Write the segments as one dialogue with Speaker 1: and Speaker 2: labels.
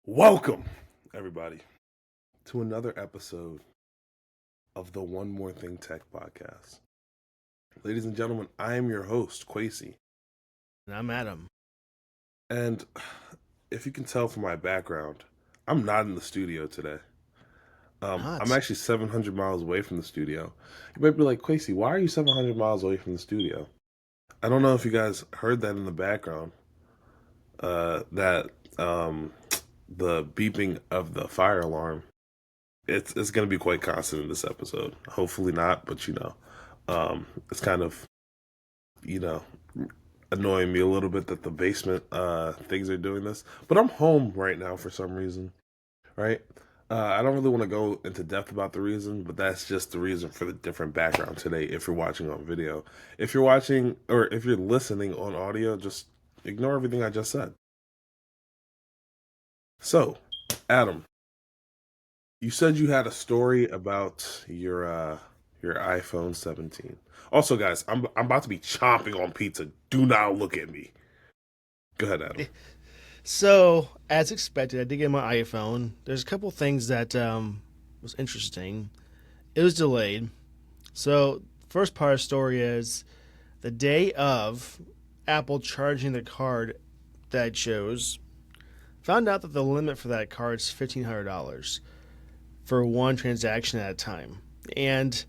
Speaker 1: Welcome, everybody, to another episode of the One More Thing Tech podcast. Ladies and gentlemen, I am your host, Quasi.
Speaker 2: And I'm Adam.
Speaker 1: And if you can tell from my background, I'm not in the studio today. I'm actually 700 miles away from the studio. You might be like, Quasi, why are you 700 miles away from the studio? I don't know if you guys heard that in the background, the beeping of the fire alarm. It's going to be quite constant in this episode. Hopefully not, but it's kind of, annoying me a little bit that the basement things are doing this. But I'm home right now for some reason, right? I don't really want to go into depth about the reason, but that's just the reason for the different background today if you're watching on video. If you're watching or if you're listening on audio, just ignore everything I just said. So, Adam, you said you had a story about your iPhone 17. Also, guys, I'm about to be chomping on pizza. Do not look at me. Go ahead, Adam.
Speaker 2: So, as expected, I did get my iPhone. There's a couple things that was interesting. It was delayed. So, first part of the story is the day of Apple charging the card that I chose, found out that the limit for that card is $1,500 for one transaction at a time. And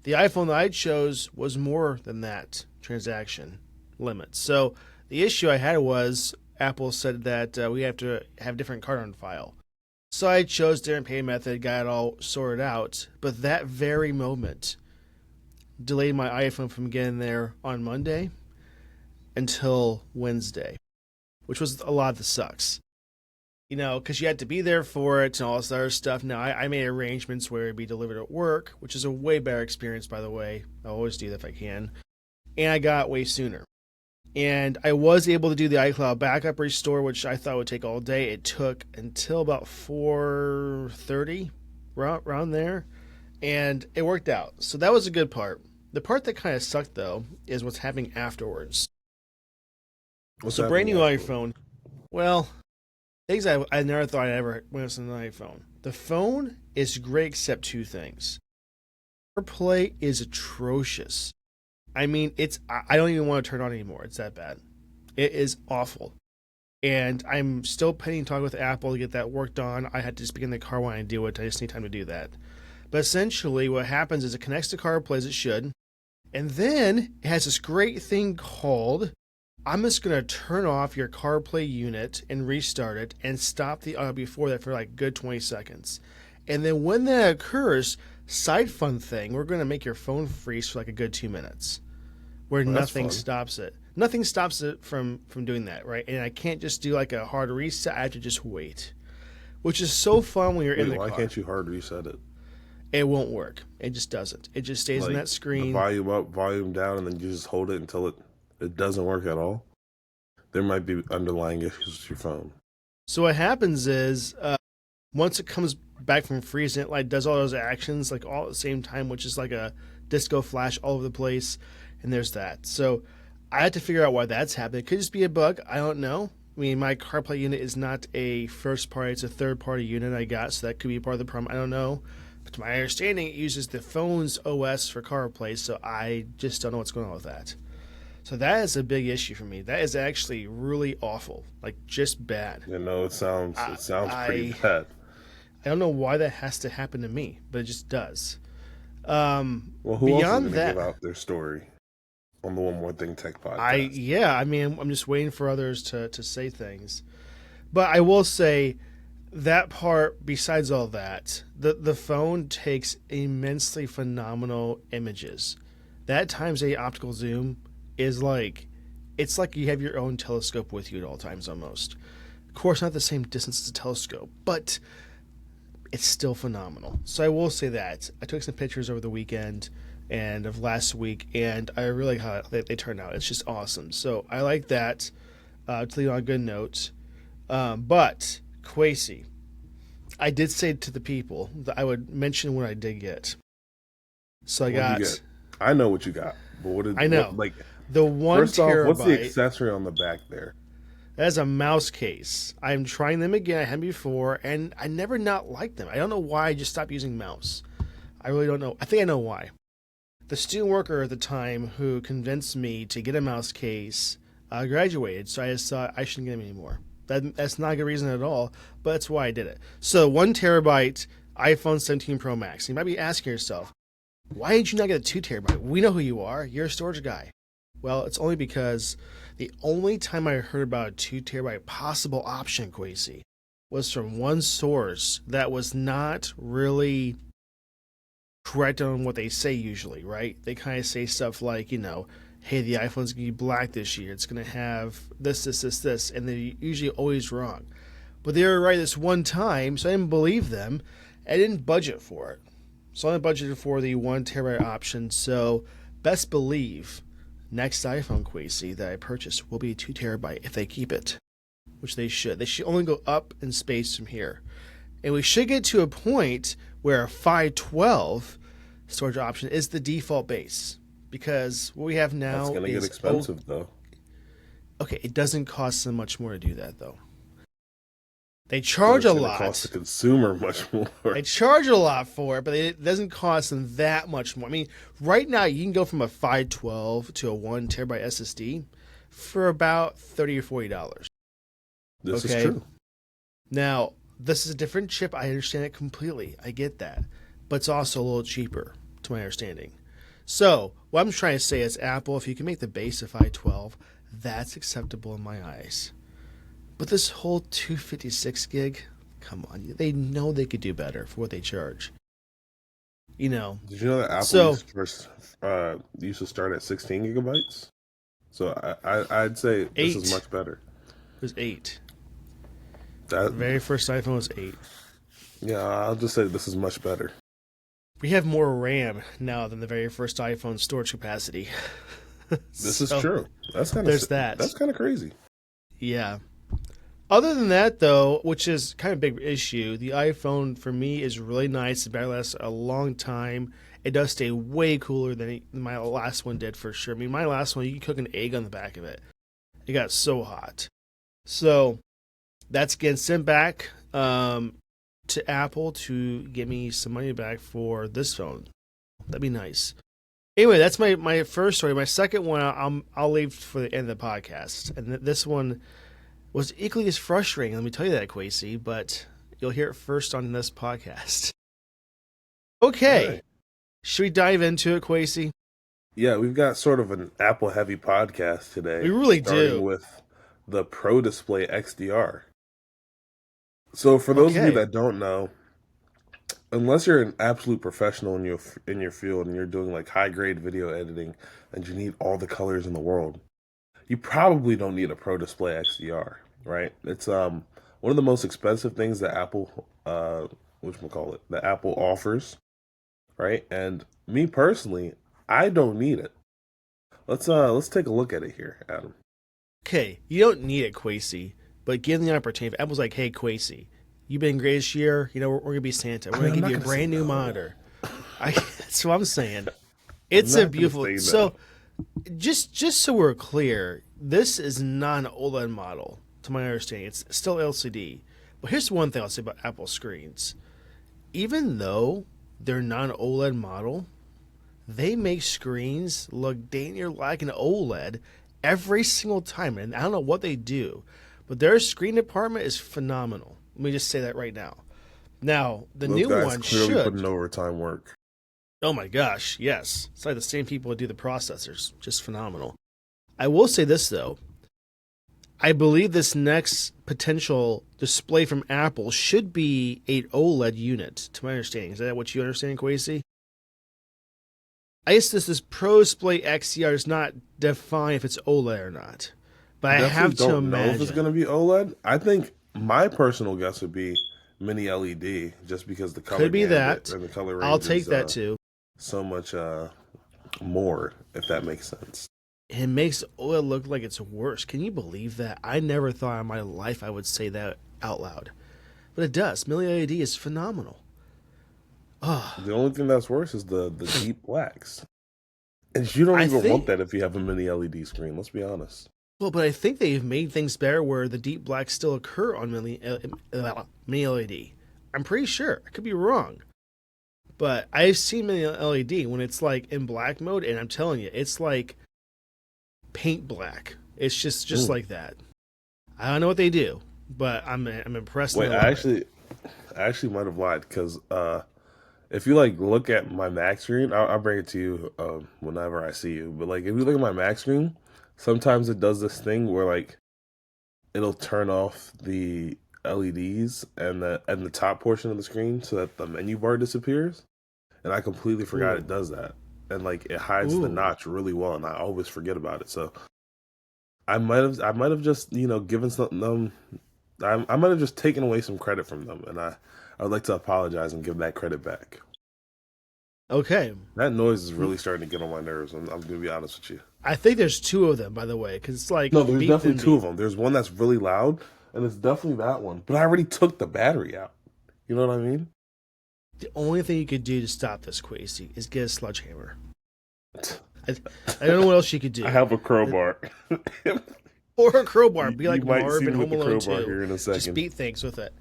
Speaker 2: the iPhone that I chose was more than that transaction limit. So the issue I had was Apple said that we have to have different card on file. So I chose different payment method, got it all sorted out. But that very moment delayed my iPhone from getting there on Monday until Wednesday, which was a lot of the sucks. You know, because you had to be there for it and all this other stuff. Now, I made arrangements where it'd be delivered at work, which is a way better experience, by the way. I always do that if I can. And I got it way sooner. And I was able to do the iCloud backup restore, which I thought would take all day. It took until about 4:30, around there. And it worked out. So that was a good part. The part that kind of sucked, though, is what's happening afterwards.
Speaker 1: What's
Speaker 2: so brand new
Speaker 1: afterwards?
Speaker 2: iPhone. Well, things I never thought I'd ever witness on an iPhone. The phone is great except two things. AirPlay is atrocious. I mean, I don't even want to turn it on anymore. It's that bad. It is awful. And I'm still pending talk with Apple to get that worked on. I had to just begin the car when I do it. I just need time to do that. But essentially what happens is it connects to CarPlay as it should. And then it has this great thing called, I'm just going to turn off your CarPlay unit and restart it and stop the audio before that for like a good 20 seconds. And then when that occurs, side fun thing, we're going to make your phone freeze for like a good 2 minutes where nothing stops it. Nothing stops it from doing that, right? And I can't just do like a hard reset. I have to just wait, which is so fun when you're in the car.
Speaker 1: Why can't you hard reset it?
Speaker 2: It won't work. It just doesn't. It just stays in that screen.
Speaker 1: The volume up, volume down, and then you just hold it until it doesn't work at all. There might be underlying issues with your phone.
Speaker 2: So what happens is once it comes back from freezing, it like does all those actions like all at the same time, which is like a disco flash all over the place. And there's that. So I had to figure out why that's happening. It could just be a bug. I don't know. I mean, my CarPlay unit is not a first party. It's a third party unit I got. So that could be part of the problem. I don't know. But to my understanding, it uses the phone's OS for CarPlay. So I just don't know what's going on with that. So that is a big issue for me. That is actually really awful. Like, just bad.
Speaker 1: You know, it sounds pretty bad.
Speaker 2: I don't know why that has to happen to me, but it just does.
Speaker 1: Well, who else is going to give out their story on the One More Thing Tech podcast?
Speaker 2: I'm just waiting for others to say things. But I will say that part, besides all that, the phone takes immensely phenomenal images. That times 8 optical zoom is like, it's like you have your own telescope with you at all times almost. Of course, not the same distance as a telescope, but it's still phenomenal. So I will say that. I took some pictures over the weekend and of last week, and I really like how they turned out. It's just awesome. So I like that, to leave on a good note. But, Quasi, I did say to the people that I would mention what I did get. So
Speaker 1: I know what you got. But
Speaker 2: I know. The 1
Speaker 1: first
Speaker 2: terabyte.
Speaker 1: Off, what's the accessory on the back there?
Speaker 2: That is a mouse case. I'm trying them again. I had before, and I never not liked them. I don't know why I just stopped using mouse. I really don't know. I think I know why. The student worker at the time who convinced me to get a mouse case graduated, so I just thought I shouldn't get them anymore. That's not a good reason at all, but that's why I did it. So 1 terabyte iPhone 17 Pro Max. You might be asking yourself, why did you not get a 2 terabyte? We know who you are. You're a storage guy. Well, it's only because the only time I heard about a 2 terabyte possible option, Quasi, was from one source that was not really correct on what they say usually, right? They kind of say stuff like, hey, the iPhone's going to be black this year. It's going to have this, and they're usually always wrong. But they were right this one time, so I didn't believe them. I didn't budget for it. So I budgeted for the 1 terabyte option, so best believe next iPhone Quasi that I purchase will be a 2 terabyte if they keep it, which they should. They should only go up in space from here. And we should get to a point where a 512 storage option is the default base. Because what we have now
Speaker 1: That's going to get expensive, though.
Speaker 2: Okay, it doesn't cost them much more to do that, though. They charge a lot.
Speaker 1: It costs the consumer much more.
Speaker 2: They charge a lot for it, but it doesn't cost them that much more. I mean, right now you can go from a 512 to a 1 terabyte SSD for about $30 or $40.
Speaker 1: This is true.
Speaker 2: Now, this is a different chip. I understand it completely. I get that. But it's also a little cheaper, to my understanding. So, what I'm trying to say is, Apple, if you can make the base a 512, that's acceptable in my eyes. But this whole 256 gig, come on. They know they could do better for what they charge.
Speaker 1: Did you know that Apple used to start at 16 gigabytes? So I'd say this is much better.
Speaker 2: It was 8.
Speaker 1: The
Speaker 2: very first iPhone was 8.
Speaker 1: Yeah, I'll just say this is much better.
Speaker 2: We have more RAM now than the very first iPhone storage capacity.
Speaker 1: This is true. That's That's kind of crazy.
Speaker 2: Yeah. Other than that, though, which is kind of a big issue, the iPhone for me is really nice. The battery lasts a long time. It does stay way cooler than my last one did, for sure. I mean, my last one, you could cook an egg on the back of it. It got so hot. So that's getting sent back to Apple to get me some money back for this phone. That'd be nice. Anyway, that's my first story. My second one, I'll leave for the end of the podcast. And this one was equally as frustrating. Let me tell you that, Quasi, but you'll hear it first on this podcast. Okay. Right. Should we dive into it, Quasi?
Speaker 1: Yeah, we've got sort of an Apple-heavy podcast today.
Speaker 2: We really
Speaker 1: starting with the Pro Display XDR. So for those of you that don't know, unless you're an absolute professional in your field and you're doing like high-grade video editing and you need all the colors in the world, you probably don't need a Pro Display XDR, right? It's one of the most expensive things that Apple that Apple offers, right? And me personally, I don't need it. Let's take a look at it here, Adam.
Speaker 2: Okay, you don't need it, Quasi, but given the opportunity, if Apple's like, hey, Quasi, you've been great this year, we're gonna be Santa. We're gonna give you a brand new monitor. That's what I'm saying. It's a beautiful. So, just so we're clear, this is not an OLED model, to my understanding. It's still LCD. But here's one thing I'll say about Apple screens. Even though they're not an OLED model, they make screens look dang near like an OLED every single time. And I don't know what they do, but their screen department is phenomenal. Let me just say that right now. Now, the new one
Speaker 1: clearly putting overtime work.
Speaker 2: Oh my gosh, yes. It's like the same people that do the processors. Just phenomenal. I will say this, though. I believe this next potential display from Apple should be an OLED unit, to my understanding. Is that what you understand, Quasi? I guess this Pro Display XDR does not define if it's OLED or not. But I have to imagine.
Speaker 1: Know if it's going to be OLED. I think my personal guess would be mini LED, just because the color
Speaker 2: could be that,
Speaker 1: and the color range.
Speaker 2: I'll take that too.
Speaker 1: So much more, if that makes sense.
Speaker 2: It makes OLED look like it's worse. Can you believe that? I never thought in my life I would say that out loud, but it does. Mini LED is phenomenal. Oh.
Speaker 1: The only thing that's worse is the deep blacks, and you don't even want that if you have a mini LED screen. Let's be honest.
Speaker 2: Well, but I think they've made things better where the deep blacks still occur on mini LED. I'm pretty sure. I could be wrong. But I've seen mini LED when it's like in black mode, and I'm telling you, it's like paint black. It's just
Speaker 1: Mm.
Speaker 2: like that. I don't know what they do, but I'm impressed.
Speaker 1: Wait,
Speaker 2: And I love it.
Speaker 1: I actually might have lied because if you like look at my Mac screen, I'll bring it to you whenever I see you. But like, if you look at my Mac screen, sometimes it does this thing where like it'll turn off the LEDs and the top portion of the screen so that the menu bar disappears. And I completely forgot it
Speaker 2: Ooh,
Speaker 1: does that. And like it hides the
Speaker 2: ooh.
Speaker 1: notch really well, and I always forget about it. So I might have just given some them I might have just taken away some credit from them, and I would like to apologize and give that credit back.
Speaker 2: Okay.
Speaker 1: That noise is really starting to get on my nerves. I'm gonna be honest with you.
Speaker 2: I think there's two of them, by the way, because it's like
Speaker 1: No, there's
Speaker 2: beep
Speaker 1: definitely
Speaker 2: then
Speaker 1: two
Speaker 2: beep.
Speaker 1: of them. There's one that's really loud, and it's definitely that one. But I already took the battery out. You know what I mean?
Speaker 2: The only thing you could do to stop this, Quasey, is get a sledgehammer. I, I don't know what else you could
Speaker 1: I
Speaker 2: do.
Speaker 1: have a crowbar.
Speaker 2: Or a crowbar. Be
Speaker 1: You
Speaker 2: like
Speaker 1: might see
Speaker 2: Marv in
Speaker 1: me with
Speaker 2: Home
Speaker 1: the
Speaker 2: Alone
Speaker 1: crowbar
Speaker 2: 2.
Speaker 1: here in a
Speaker 2: Just
Speaker 1: second.
Speaker 2: beat things with it.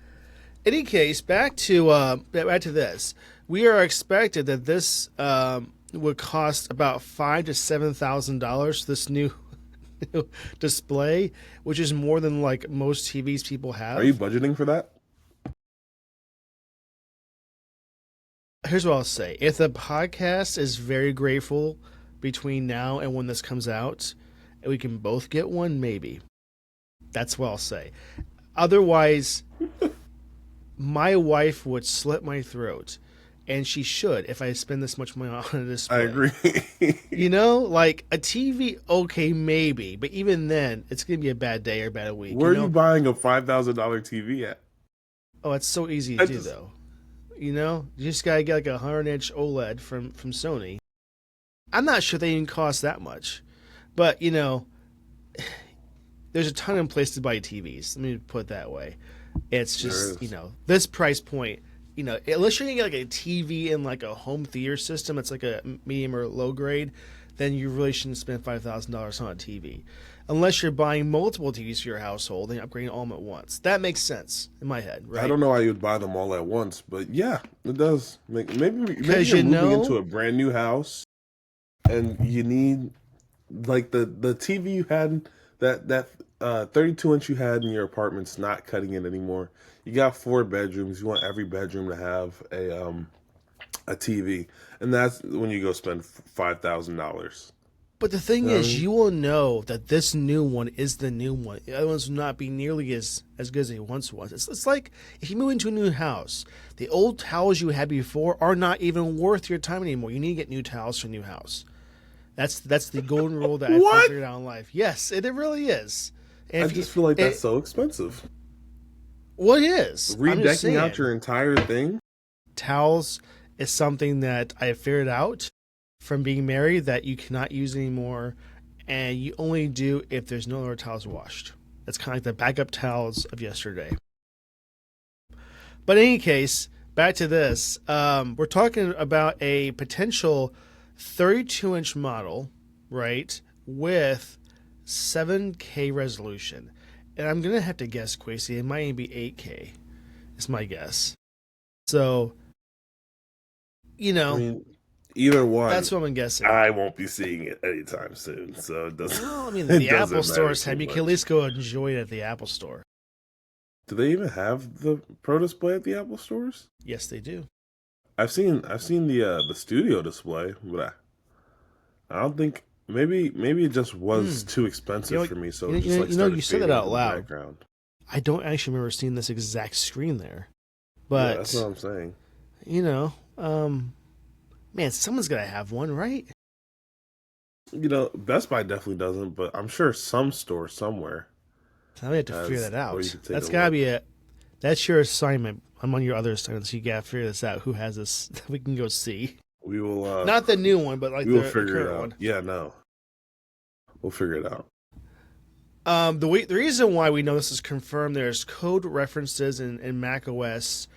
Speaker 2: Any case, back to this. We are expected that this would cost about $5,000 to $7,000. This new display, which is more than like most TVs people
Speaker 1: Are you
Speaker 2: have.
Speaker 1: budgeting for that?
Speaker 2: Here's what I'll say: if the podcast is very grateful between now and when this comes out, and we can both get one, maybe. That's what I'll say. Otherwise, my wife would slit my throat, and she should if I spend this much money on a
Speaker 1: I
Speaker 2: display.
Speaker 1: agree.
Speaker 2: You know, like a TV, okay, maybe, but even then, it's gonna be a bad day or a bad week. You
Speaker 1: Where are you
Speaker 2: know,
Speaker 1: buying a $5,000 TV at?
Speaker 2: oh, it's so easy to
Speaker 1: I
Speaker 2: do
Speaker 1: just
Speaker 2: though. You know, you just gotta get like a 100-inch OLED from Sony. I'm not sure they even cost that much, but you know, there's a ton of places to buy TVs. Let me put it that way. It's
Speaker 1: there
Speaker 2: just,
Speaker 1: is.
Speaker 2: this price point, unless you're gonna get like a TV in like a home theater system, it's like a medium or low grade, then you really shouldn't spend $5,000 on a TV. Unless you're buying multiple TVs for your household and upgrading all of them at once. That makes sense in my head,
Speaker 1: I
Speaker 2: right?
Speaker 1: don't know why you'd buy them all at once, but yeah, it does. Maybe
Speaker 2: Because
Speaker 1: you're moving into a brand new house and you need like the TV you had that 32 inch you had in your apartment's not cutting it anymore. You got four bedrooms. You want every bedroom to have a TV, and that's when you go spend $5,000.
Speaker 2: But the thing
Speaker 1: You know what I
Speaker 2: is,
Speaker 1: mean?
Speaker 2: you will know that this new one is the new one. The other ones will not be nearly as good as they once was. It's like if you move into a new house, the old towels you had before are not even worth your time anymore. You need to get new towels for a new house. That's the golden rule that I
Speaker 1: What?
Speaker 2: figured out in life. Yes, it really is. And
Speaker 1: I
Speaker 2: if you,
Speaker 1: just feel like that's
Speaker 2: it,
Speaker 1: so expensive.
Speaker 2: well, it is. I'm just
Speaker 1: Redecking out
Speaker 2: saying,
Speaker 1: your entire thing.
Speaker 2: towels is something that I figured out from being married that you cannot use anymore, and you only do if there's no other towels washed. That's kind of like the backup towels of yesterday. But in any case, back to this. We're talking about a potential 32-inch model, right, with 7K resolution. And I'm going to have to guess, Quasey, it might even be 8K, is my guess. So, you
Speaker 1: I
Speaker 2: know,
Speaker 1: mean, either one,
Speaker 2: that's what I'm guessing.
Speaker 1: I won't be seeing it anytime soon, so it doesn't
Speaker 2: Well, I mean,
Speaker 1: it
Speaker 2: the Apple
Speaker 1: doesn't matter
Speaker 2: stores have.
Speaker 1: too
Speaker 2: You can at
Speaker 1: much.
Speaker 2: least go enjoy it at the Apple store.
Speaker 1: Do they even have the Pro Display at the Apple stores?
Speaker 2: Yes, they do.
Speaker 1: I've seen the studio display, but I don't think maybe it just was
Speaker 2: Hmm.
Speaker 1: too expensive for me, so it just like
Speaker 2: You
Speaker 1: started
Speaker 2: said that
Speaker 1: fading
Speaker 2: out
Speaker 1: into the
Speaker 2: loud.
Speaker 1: background.
Speaker 2: I don't actually remember seeing this exact screen there,
Speaker 1: Yeah, that's what
Speaker 2: but
Speaker 1: I'm saying.
Speaker 2: you know, man, someone's gotta have one, right?
Speaker 1: Best Buy definitely doesn't, but I'm sure some store somewhere
Speaker 2: So we have to figure
Speaker 1: has
Speaker 2: that
Speaker 1: where you
Speaker 2: out.
Speaker 1: can take a
Speaker 2: That's gotta
Speaker 1: look.
Speaker 2: be it. That's your assignment among your other assignments. You gotta figure this out. Who has this? We can go see.
Speaker 1: We will
Speaker 2: Not the new one, but like
Speaker 1: we will
Speaker 2: the
Speaker 1: figure it
Speaker 2: current
Speaker 1: out.
Speaker 2: one.
Speaker 1: Yeah, no. We'll figure it out.
Speaker 2: The reason why we know this is confirmed, there's code references in Mac OS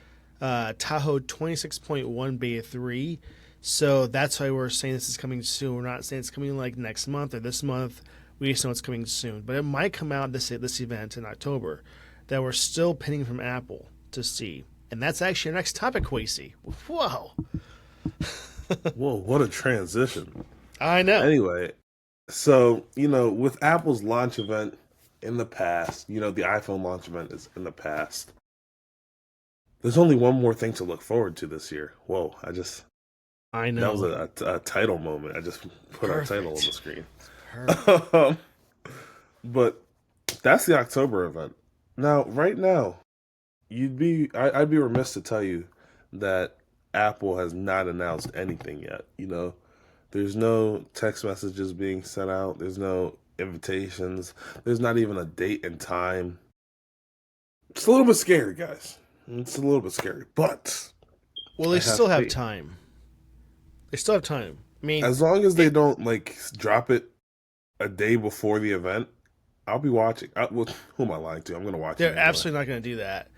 Speaker 2: Tahoe 26.1 Beta 3. So that's why we're saying this is coming soon. We're not saying it's coming like next month or this month. we just know it's coming soon. But it might come out this event in October that we're still pending from Apple to see. And that's actually our next topic, Quasi. Whoa.
Speaker 1: Whoa, what a transition.
Speaker 2: I know.
Speaker 1: Anyway, so, with Apple's launch event in the past, the iPhone launch event is in the past. There's only one more thing to look forward to this year. Whoa,
Speaker 2: I know.
Speaker 1: that was a title moment. I just put our title on the screen. But that's the October event. Now, right now, I'd be remiss to tell you that Apple has not announced anything yet. There's no text messages being sent out. There's no invitations. There's not even a date and time. It's a little bit scary, guys. It's a little bit scary, but
Speaker 2: well, they still have time. They still have time. I mean,
Speaker 1: as long as they don't drop it a day before the event, I'll be watching. Who am I lying to? I'm going to watch.
Speaker 2: They're absolutely not going to do that.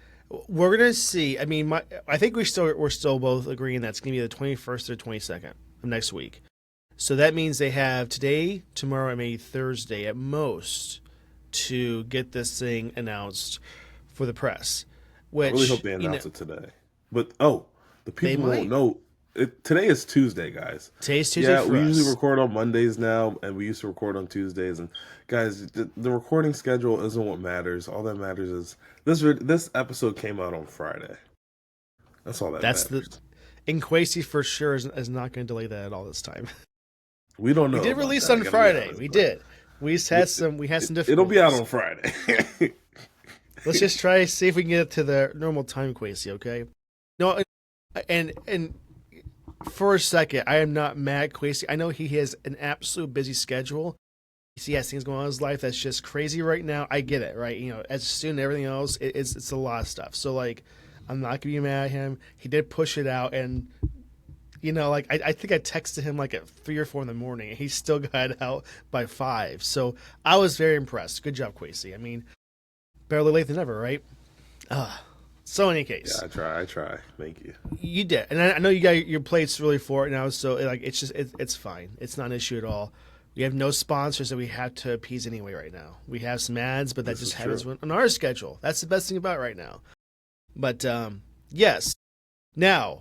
Speaker 2: We're going to see. I mean, I think we're still both agreeing that's going to be the 21st or 22nd of next week. So that means they have today, tomorrow, and maybe Thursday at most to get this thing announced for the press. Which,
Speaker 1: I really hope they announce it today. But the people won't know. Today is Tuesday, guys.
Speaker 2: Today's Tuesday.
Speaker 1: Yeah,
Speaker 2: for
Speaker 1: we
Speaker 2: us.
Speaker 1: usually record on Mondays now, and we used to record on Tuesdays. And guys, the recording schedule isn't what matters. All that matters is this episode came out on Friday. That's all that matters.
Speaker 2: And Quasi for sure is not going to delay that at all this time.
Speaker 1: We don't know.
Speaker 2: We did release on Friday. We did. We had some difficulties.
Speaker 1: It'll be out on Friday.
Speaker 2: Let's just try to see if we can get it to the normal time, Quasi, okay? No, and for a second, I am not mad at Quasi. I know he has an absolute busy schedule. He has things going on in his life that's just crazy right now. I get it, right? As a student and everything else, it's a lot of stuff. So, I'm not going to be mad at him. He did push it out, and I think I texted him at 3 or 4 in the morning, and he still got it out by 5. So I was very impressed. Good job, Quasi. I mean, better late than never, right? So in any case,
Speaker 1: yeah, I try. Thank you.
Speaker 2: You did, and I know you got your plates really for it now. So it's fine. It's not an issue at all. We have no sponsors that we have to appease anyway right now. We have some ads, but that just happens on our schedule. That's the best thing about it right now. But yes, now.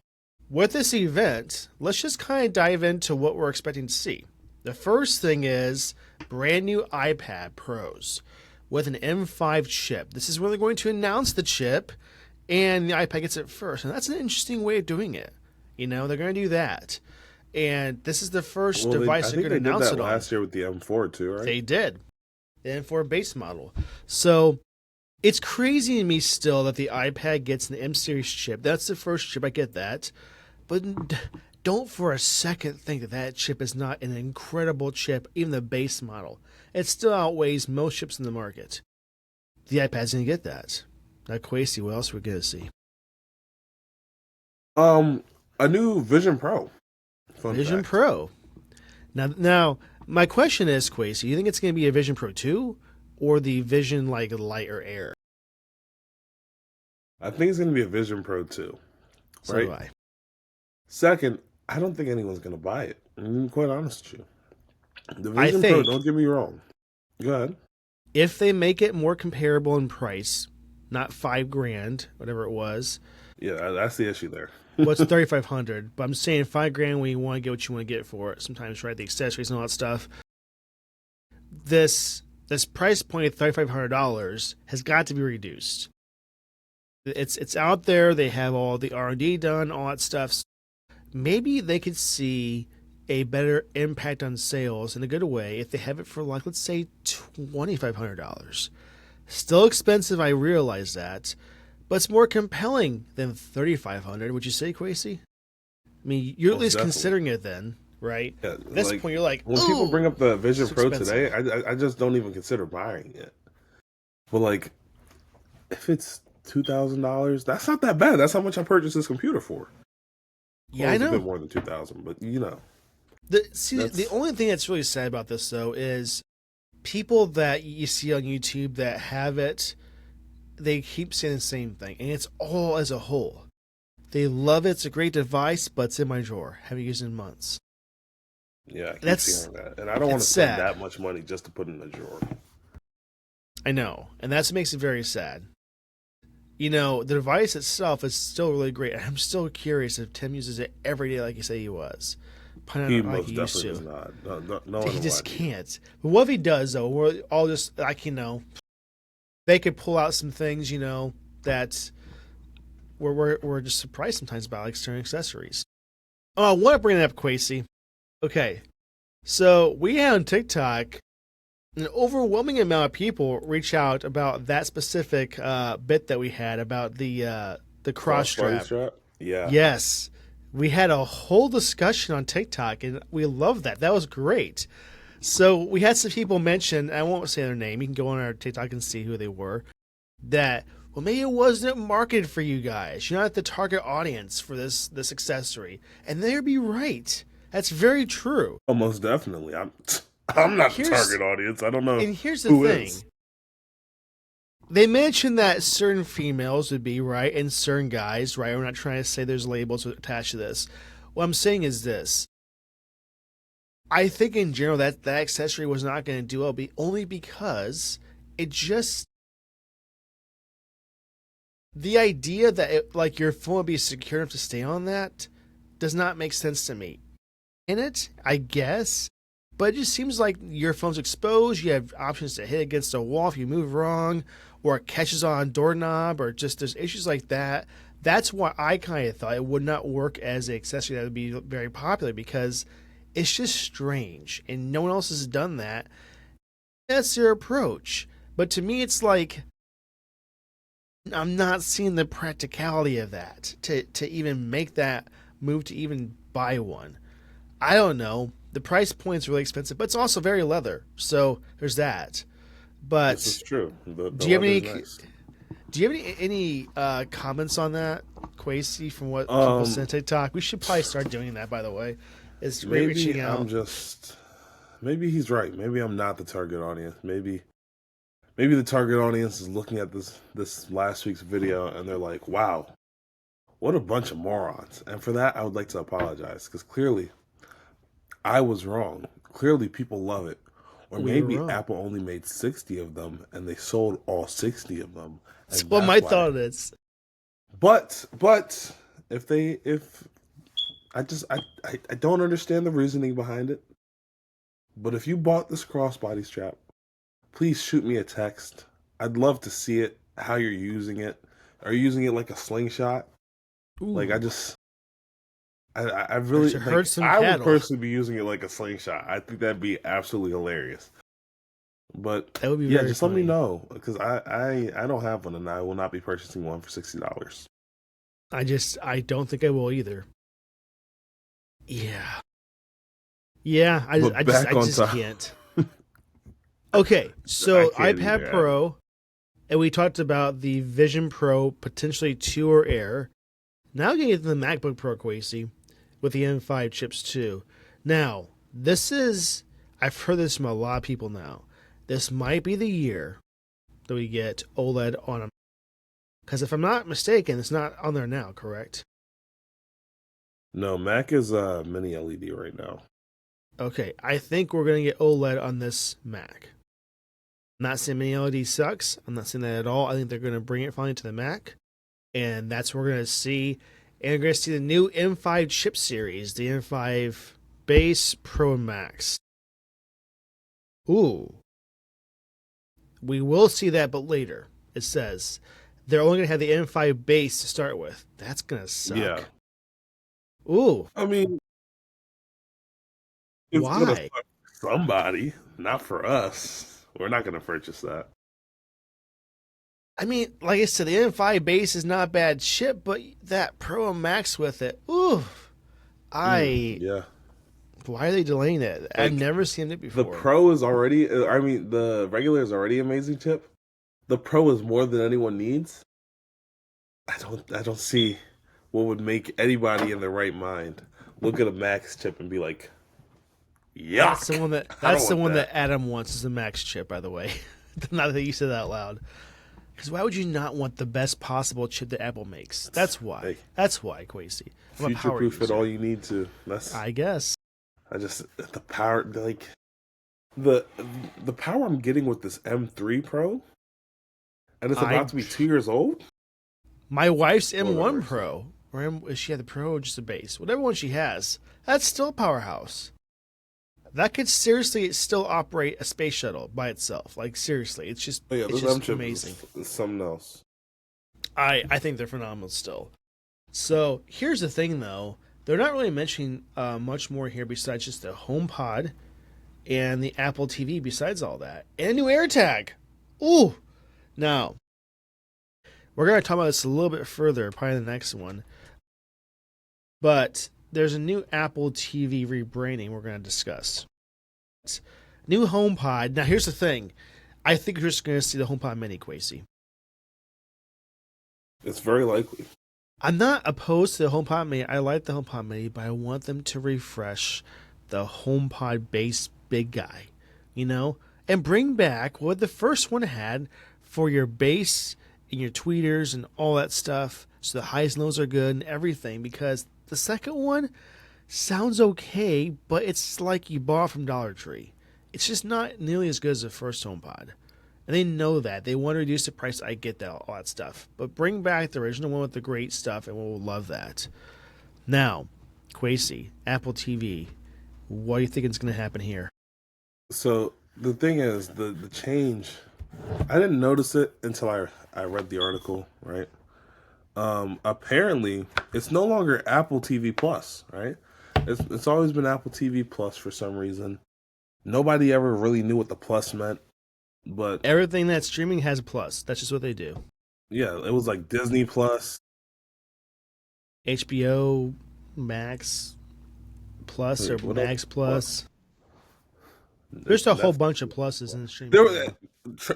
Speaker 2: With this event, let's just kind of dive into what we're expecting to see. The first thing is brand new iPad Pros with an M5 chip. This is where they're going to announce the chip, and the iPad gets it first. And that's an interesting way of doing it. They're going to do that. And this is the first device they're going to announce it on.
Speaker 1: They did that last year with the M4 too, right?
Speaker 2: They did. The M4 base model. So it's crazy to me still that the iPad gets an M series chip. That's the first chip. I get that. But don't for a second think that chip is not an incredible chip, even the base model. It still outweighs most chips in the market. The iPad's going to get that. Now, Quasi, what else are we going to see?
Speaker 1: A new Vision Pro.
Speaker 2: Vision Pro. Now, my question is, Quasi, you think it's going to be a Vision Pro 2 or the Vision Light or Air?
Speaker 1: I think it's going to be a Vision Pro 2.
Speaker 2: So
Speaker 1: right?
Speaker 2: do I.
Speaker 1: Second, I don't think anyone's going to buy it. I'm quite honest with you. The Vision Pro, don't get me wrong. Go ahead.
Speaker 2: If they make it more comparable in price, not $5,000, whatever it was.
Speaker 1: Yeah, that's the issue there.
Speaker 2: What's $3,500? But I'm saying $5,000 when you want to get what you want to get for it. Sometimes, right? The accessories and all that stuff. This price point of $3,500 has got to be reduced. It's out there. They have all the R&D done, all that stuff. Maybe they could see a better impact on sales in a good way if they have it for let's say $2,500. Still expensive, I realize that, but it's more compelling than $3,500. Would you say, Quasi? I mean, you're at least considering it then, right?
Speaker 1: Yeah,
Speaker 2: at this point, you're like,
Speaker 1: when people bring up the Vision Pro today, I just don't even consider buying it. But if it's $2,000, that's not that bad. That's how much I purchased this computer for.
Speaker 2: Yeah, I know.
Speaker 1: A bit more than $2,000, but
Speaker 2: the only thing that's really sad about this though is people that you see on YouTube that have it, they keep saying the same thing, and it's all as a whole. They love it. It's a great device, but it's in my drawer. Haven't used it in months.
Speaker 1: Yeah, I keep
Speaker 2: That's
Speaker 1: hearing that, and I don't want
Speaker 2: it's
Speaker 1: to spend
Speaker 2: sad.
Speaker 1: that much money just to put in a drawer.
Speaker 2: I know, and that's what makes it very sad. The device itself is still really great. I'm still curious if Tim uses it every day like he said he was. Probably
Speaker 1: He
Speaker 2: not like he
Speaker 1: most
Speaker 2: used
Speaker 1: definitely
Speaker 2: to.
Speaker 1: does not. No, no, no
Speaker 2: He
Speaker 1: one will lie
Speaker 2: just
Speaker 1: to you.
Speaker 2: can't. But what if he does, though? We're all just like, they could pull out some things, that we're just surprised sometimes about, like certain accessories. Oh, I want to bring that up, Quasi. Okay, so we had on TikTok an overwhelming amount of people reach out about that specific bit that we had about the cross
Speaker 1: Crossbody
Speaker 2: strap.
Speaker 1: strap? Yeah.
Speaker 2: Yes, we had a whole discussion on TikTok, and we love that. That was great. So we had some people mention. I won't say their name. You can go on our TikTok and see who they were. That well, maybe it wasn't marketed for you guys. You're not the target audience for this accessory, and they'd be right. That's very true.
Speaker 1: Oh, most definitely. I'm not the
Speaker 2: Here's
Speaker 1: target audience. I don't know
Speaker 2: and here's the
Speaker 1: who
Speaker 2: thing.
Speaker 1: is.
Speaker 2: They mentioned that certain females would be right and certain guys, right? We're not trying to say there's labels attached to this. What I'm saying is this. I think in general that accessory was not going to do well, only because it just the idea that like your phone would be secure enough to stay on that does not make sense to me. In it, I guess, but it just seems like your phone's exposed. You have options to hit against a wall if you move wrong, or it catches on a doorknob, or just there's issues like that. That's why I kind of thought it would not work as an accessory that would be very popular because it's just strange, and no one else has done that. That's their approach. But to me, it's like I'm not seeing the practicality of that to even make that move to even buy one. I don't know. The price point's really expensive, but it's also very leather. So there's that.
Speaker 1: This is
Speaker 2: But
Speaker 1: true. The
Speaker 2: do you have any
Speaker 1: weather's nice.
Speaker 2: do you have any comments on that, Quasi, from what people
Speaker 1: Um,
Speaker 2: sent TikTok? We should probably start doing that, by the way. Is
Speaker 1: maybe
Speaker 2: reaching
Speaker 1: I'm
Speaker 2: out.
Speaker 1: just. Maybe he's right. Maybe I'm not the target audience. Maybe the target audience is looking at this last week's video and they're like, "Wow, what a bunch of morons." And for that, I would like to apologize because clearly I was wrong. Clearly, people love it. Or
Speaker 2: We were
Speaker 1: maybe
Speaker 2: wrong.
Speaker 1: Apple only made 60 of them and they sold all 60 of them.
Speaker 2: That's
Speaker 1: And
Speaker 2: what
Speaker 1: that's
Speaker 2: my
Speaker 1: why.
Speaker 2: thought is.
Speaker 1: But if I don't understand the reasoning behind it. But if you bought this crossbody strap, please shoot me a text. I'd love to see it, how you're using it. Are you using it like a slingshot? Like
Speaker 2: Ooh,
Speaker 1: I
Speaker 2: or
Speaker 1: really
Speaker 2: to herd
Speaker 1: like
Speaker 2: some
Speaker 1: I would
Speaker 2: cattle.
Speaker 1: personally be using it like a slingshot. I think that'd be absolutely hilarious. But
Speaker 2: That would be
Speaker 1: yeah,
Speaker 2: very
Speaker 1: just let me
Speaker 2: funny.
Speaker 1: know because I don't have one and I will not be purchasing one for $60.
Speaker 2: I don't think I will either. Yeah. Yeah,
Speaker 1: But back
Speaker 2: I
Speaker 1: on
Speaker 2: just
Speaker 1: top,
Speaker 2: can't. Okay,
Speaker 1: I
Speaker 2: so
Speaker 1: can't
Speaker 2: iPad
Speaker 1: either, Adam.
Speaker 2: Pro, and we talked about the Vision Pro, potentially 2 or Air. Now getting into the MacBook Pro, Quasi, with the M5 chips too. Now, I've heard this from a lot of people now. This might be the year that we get OLED on them. Because if I'm not mistaken, it's not on there now, correct?
Speaker 1: No, Mac is mini LED right now.
Speaker 2: Okay, I think we're going to get OLED on this Mac. I'm not saying mini LED sucks. I'm not saying that at all. I think they're going to bring it finally to the Mac. And that's what we're going to see. And we're going to see the new M5 chip series, the M5 Base Pro and Max. Ooh. We will see that, but later. It says they're only going to have the M5 base to start with. That's going to
Speaker 1: Yeah.
Speaker 2: suck. Ooh.
Speaker 1: I mean, it's gonna
Speaker 2: Why?
Speaker 1: suck for somebody, not for us. We're not gonna purchase that.
Speaker 2: I mean, like I said, the M5 base is not a bad chip, but that Pro and Max with it. Ooh. I.
Speaker 1: Yeah.
Speaker 2: Why are they delaying it? I've
Speaker 1: Like
Speaker 2: never seen it
Speaker 1: the
Speaker 2: before.
Speaker 1: Pro is already. I mean, the regular is already an amazing chip. The Pro is more than anyone needs. I don't see what would make anybody in their right mind look at a Max chip and be like,
Speaker 2: That's the
Speaker 1: "Yuck!
Speaker 2: one that
Speaker 1: I don't
Speaker 2: that's the
Speaker 1: want
Speaker 2: one
Speaker 1: that."
Speaker 2: that Adam wants is the Max chip, by the way. Not that you said that out loud. Because why would you not want the best possible chip that Apple makes? That's why.
Speaker 1: Hey,
Speaker 2: That's why, Quasi. I'm a
Speaker 1: future
Speaker 2: power
Speaker 1: proof it all
Speaker 2: user.
Speaker 1: you need to. That's
Speaker 2: I guess.
Speaker 1: I just the power like the the power I'm getting with this M3 Pro, and it's
Speaker 2: I
Speaker 1: about to be 2 years old.
Speaker 2: My wife's
Speaker 1: Lord have
Speaker 2: M1
Speaker 1: mercy.
Speaker 2: Pro, or is she had the Pro or just a base? Whatever one she has, that's still a powerhouse. That could seriously still operate a space shuttle by itself. Like seriously,
Speaker 1: Oh yeah,
Speaker 2: it's
Speaker 1: this M
Speaker 2: just
Speaker 1: chip
Speaker 2: amazing.
Speaker 1: is something else.
Speaker 2: I think they're phenomenal still. So here's the thing though, they're not really mentioning much more here besides just the HomePod and the Apple TV. Besides all that, and a new AirTag. Ooh, now we're gonna talk about this a little bit further, probably the next one. But there's a new Apple TV rebranding we're going to discuss. New HomePod. Now, here's the thing. I think you're just going to see the HomePod Mini, Quasey.
Speaker 1: It's very likely.
Speaker 2: I'm not opposed to the HomePod Mini. I like the HomePod Mini, but I want them to refresh the HomePod base big guy, you know, and bring back what the first one had for your bass and your tweeters and all that stuff. So the highs and lows are good and everything, because the second one sounds okay, but it's like you bought from Dollar Tree. It's just not nearly as good as the first HomePod. And they know that. They want to reduce the price. I get that, all that stuff. But bring back the original one with the great stuff, and we'll love that. Now, Quasey, Apple TV, what do you think is going to happen here?
Speaker 1: So the thing is, the change. I didn't notice it until I read the article. Right. Apparently, it's no longer Apple TV Plus. Right. It's always been Apple TV Plus for some reason. Nobody ever really knew what the plus meant, but
Speaker 2: Everything that's streaming has a plus. That's just what they do.
Speaker 1: yeah, it was like Disney Plus.
Speaker 2: HBO Max Plus or
Speaker 1: Wait, what else?
Speaker 2: Max Plus. There's a whole
Speaker 1: That's
Speaker 2: bunch of pluses in the streaming
Speaker 1: there.
Speaker 2: world.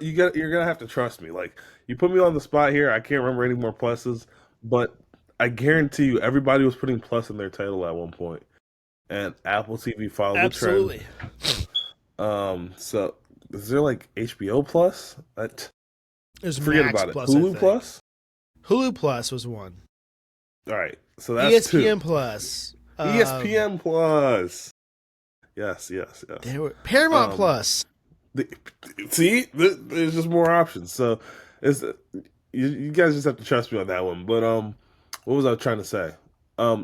Speaker 1: You're gonna have to trust me. Like you put me on the spot here. I can't remember any more pluses, but I guarantee you, everybody was putting plus in their title at one point, and Apple TV followed the trend.
Speaker 2: Absolutely.
Speaker 1: So is there like HBO Plus?
Speaker 2: There's
Speaker 1: Forget
Speaker 2: Max
Speaker 1: about it.
Speaker 2: Plus, I
Speaker 1: Hulu
Speaker 2: think.
Speaker 1: Plus.
Speaker 2: Hulu Plus was one.
Speaker 1: All right, so that's
Speaker 2: ESPN
Speaker 1: two.
Speaker 2: Plus.
Speaker 1: ESPN Plus. Yes, yes, yes.
Speaker 2: There were Paramount
Speaker 1: Um,
Speaker 2: Plus.
Speaker 1: the, see, there's just more options. So it's you guys just have to trust me on that one. But what was I trying to say?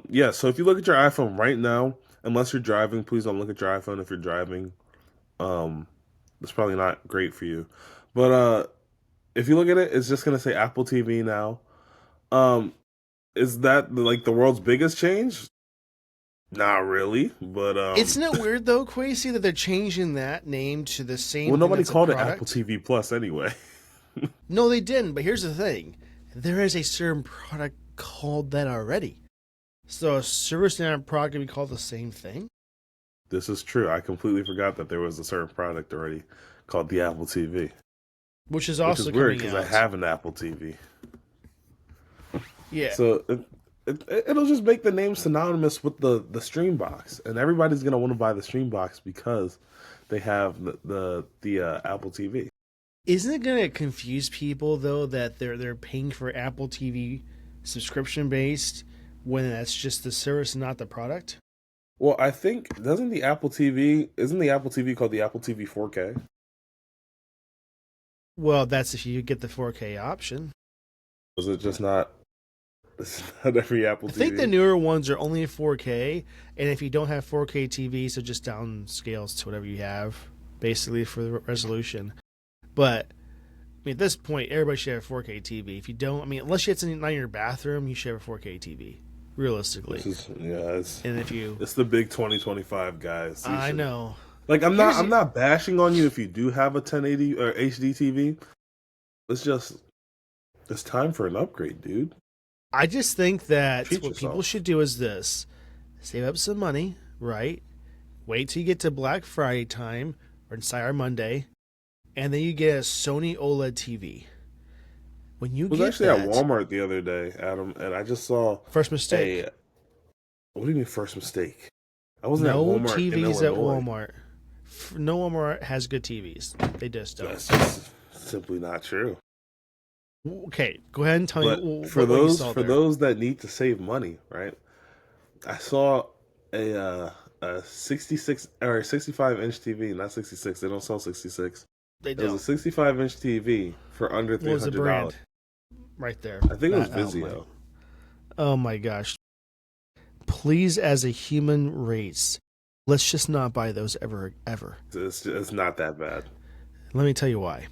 Speaker 1: Yeah. So if you look at your iPhone right now, unless you're driving, please don't look at your iPhone if you're driving. Um, it's probably not great for you. But if you look at it, it's just gonna say Apple TV now. Um, is that like the world's biggest change? Not really, but
Speaker 2: Isn't it weird though, Quasey, that they're changing that name to the same
Speaker 1: well,
Speaker 2: thing
Speaker 1: nobody
Speaker 2: that's a
Speaker 1: called it Apple
Speaker 2: product?
Speaker 1: TV Plus anyway.
Speaker 2: No, they didn't. But here's the thing: there is a certain product called that already. So a service and a product can be called the same thing.
Speaker 1: This is true. I completely forgot that there was a certain product already called the Apple TV,
Speaker 2: Which is
Speaker 1: which is
Speaker 2: also
Speaker 1: weird
Speaker 2: coming
Speaker 1: because I
Speaker 2: out.
Speaker 1: have an Apple TV.
Speaker 2: Yeah.
Speaker 1: So it'll just make the name synonymous with the Stream Box, and everybody's gonna want to buy the Stream Box because they have the Apple TV.
Speaker 2: Isn't it going to confuse people though that they're paying for Apple TV subscription based when that's just the service and not the product?
Speaker 1: Well, I think doesn't the Apple TV isn't the Apple TV called the Apple TV 4K?
Speaker 2: Well, that's if you get the 4K option.
Speaker 1: Was it just not? It's not every Apple
Speaker 2: I think the
Speaker 1: TV.
Speaker 2: newer ones are only 4K, and if you don't have 4K TV, so just downscales to whatever you have, basically for the resolution. But I mean, at this point, everybody should have a 4K TV. If you don't, I mean, unless it's not in your bathroom, you should have a 4K TV, realistically. And if you,
Speaker 1: It's the big 2025 guys.
Speaker 2: I know.
Speaker 1: Like
Speaker 2: Here's
Speaker 1: I'm not bashing on you if you do have a 1080 or HD TV. It's time for an upgrade, dude.
Speaker 2: I just think that
Speaker 1: Treat
Speaker 2: what
Speaker 1: yourself.
Speaker 2: people should do is this: save up some money, right? Wait till you get to Black Friday time or Cyber Monday, and then you get a Sony OLED TV. When you
Speaker 1: I was
Speaker 2: get
Speaker 1: actually
Speaker 2: that,
Speaker 1: at Walmart the other day, Adam, and I just saw
Speaker 2: first mistake.
Speaker 1: a. What do you mean first mistake? I wasn't at
Speaker 2: No
Speaker 1: Walmart in
Speaker 2: TVs at
Speaker 1: Illinois.
Speaker 2: Walmart. No Walmart has good TVs. They just don't.
Speaker 1: That's just simply not true.
Speaker 2: Okay, go ahead and tell
Speaker 1: But
Speaker 2: me
Speaker 1: for
Speaker 2: what you saw there.
Speaker 1: those that need to save money, right? I saw a 66 or 65-inch TV, not 66. They don't sell 66.
Speaker 2: They
Speaker 1: It was a
Speaker 2: don't.
Speaker 1: 65-inch TV for under
Speaker 2: What was the
Speaker 1: $300.
Speaker 2: brand? Right there.
Speaker 1: I think it was
Speaker 2: That oh my,
Speaker 1: Vizio.
Speaker 2: oh my gosh. Please, as a human race, let's just not buy those ever, ever.
Speaker 1: It's not that bad.
Speaker 2: Let me tell you why.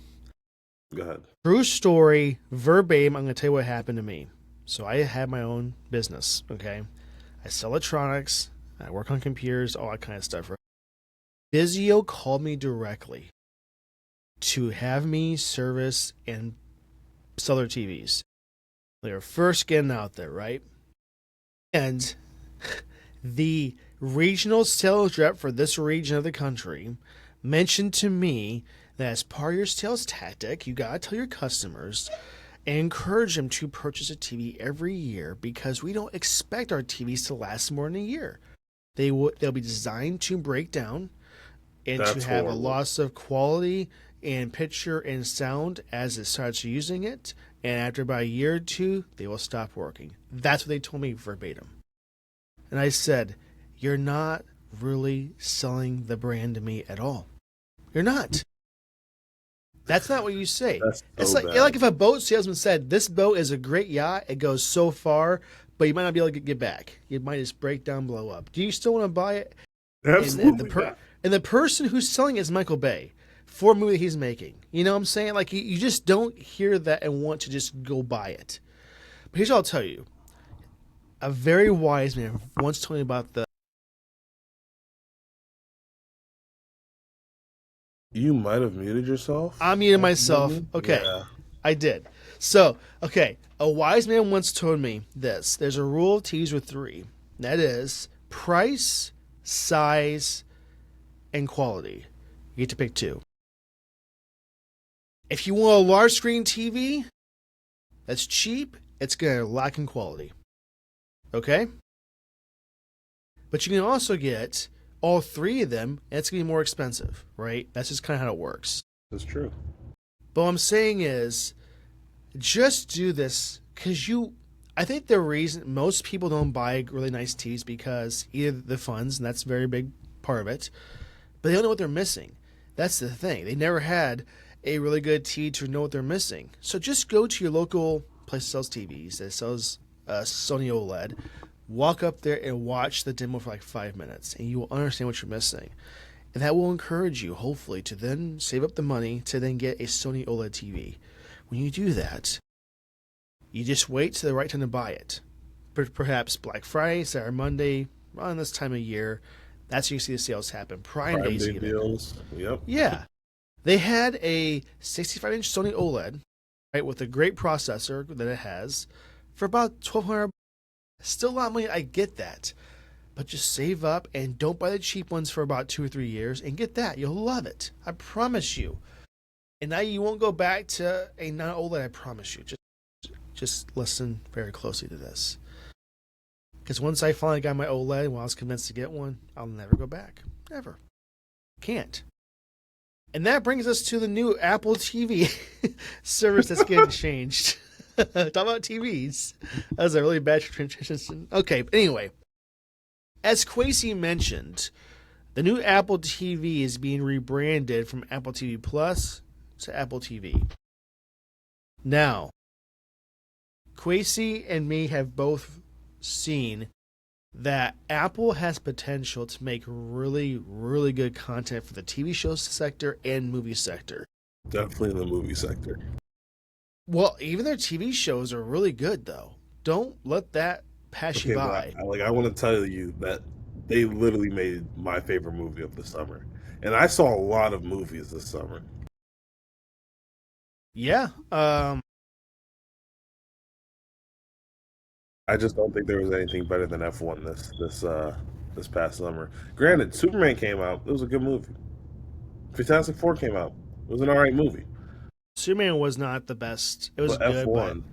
Speaker 1: Go ahead.
Speaker 2: True story, verbatim. I'm going to tell you what happened to me. So I had my own business. Okay, I sell electronics. I work on computers, all that kind of stuff. Vizio called me directly to have me service and sell their TVs. They were first getting out there, right? And the regional sales rep for this region of the country mentioned to me that as part of your sales tactic, you gotta tell your customers and encourage them to purchase a TV every year because we don't expect our TVs to last more than a year. They'll be designed to break down and to
Speaker 1: That's
Speaker 2: have a
Speaker 1: horrible.
Speaker 2: loss of quality and picture and sound as it starts using it. And after about a year or two, they will stop working. That's what they told me verbatim. And I said, you're not really selling the brand to me at all. You're not. That's not what you say.
Speaker 1: That's
Speaker 2: It's
Speaker 1: so
Speaker 2: like
Speaker 1: bad.
Speaker 2: if a boat salesman said, this boat is a great yacht. It goes so far, but you might not be able to get back. It might just break down, blow up. Do you still want to buy it?
Speaker 1: Absolutely not.
Speaker 2: And the person who's selling it is Michael Bay for a movie that he's making. You know what I'm saying? Like, you just don't hear that and want to just go buy it. But here's what I'll tell you. A very wise man once told me about the...
Speaker 1: You might have muted yourself.
Speaker 2: I'm muting myself. Okay,
Speaker 1: Yeah.
Speaker 2: I did. So, okay, a wise man once told me this. There's a rule of T's with three. That is price, size, and quality. You get to pick two. If you want a large screen TV that's cheap, it's going to lack in quality. Okay? But you can also get all three of them, and it's going to be more expensive, right? That's just kind of how it works.
Speaker 1: That's true.
Speaker 2: But what I'm saying is, just do this because I think the reason most people don't buy really nice TVs because either the funds, and that's a very big part of it, but they don't know what they're missing. That's the thing. They never had a really good TV to know what they're missing. So just go to your local place that sells TVs, that sells Sony OLED, walk up there and watch the demo for like 5 minutes, and you will understand what you're missing. And that will encourage you, hopefully, to then save up the money to then get a Sony OLED TV. When you do that, you just wait till the right time to buy it. Perhaps Black Friday, Cyber Monday, around this time of year. That's when you see the sales happen. Prime
Speaker 1: Prime
Speaker 2: Days
Speaker 1: Day
Speaker 2: even.
Speaker 1: deals. Yep.
Speaker 2: Yeah. They had a 65-inch Sony OLED, right, with a great processor that it has, for about $1,200. Still a lot of money, I get that. But just save up and don't buy the cheap ones for about 2 or 3 years and get that. You'll love it. I promise you. And now you won't go back to a non-OLED, I promise you. Just listen very closely to this. Because once I finally got my OLED, when I was convinced to get one, I'll never go back. Never. Can't. And that brings us to the new Apple TV service that's getting changed. Talk about TVs. That was a really bad transition. Okay, but anyway. As Quasi mentioned, the new Apple TV is being rebranded from Apple TV Plus to Apple TV. Now, Quasi and me have both seen that Apple has potential to make really, really good content for the TV show sector and movie sector.
Speaker 1: Definitely in the movie sector.
Speaker 2: Well, even their TV shows are really good, though. Don't let that pass you by.
Speaker 1: I want to tell you that they literally made my favorite movie of the summer. And I saw a lot of movies this summer.
Speaker 2: Yeah.
Speaker 1: I just don't think there was anything better than F1 this past summer. Granted, Superman came out. It was a good movie. Fantastic Four came out. It was an alright movie.
Speaker 2: Superman was not the best. It was
Speaker 1: But
Speaker 2: good,
Speaker 1: F1,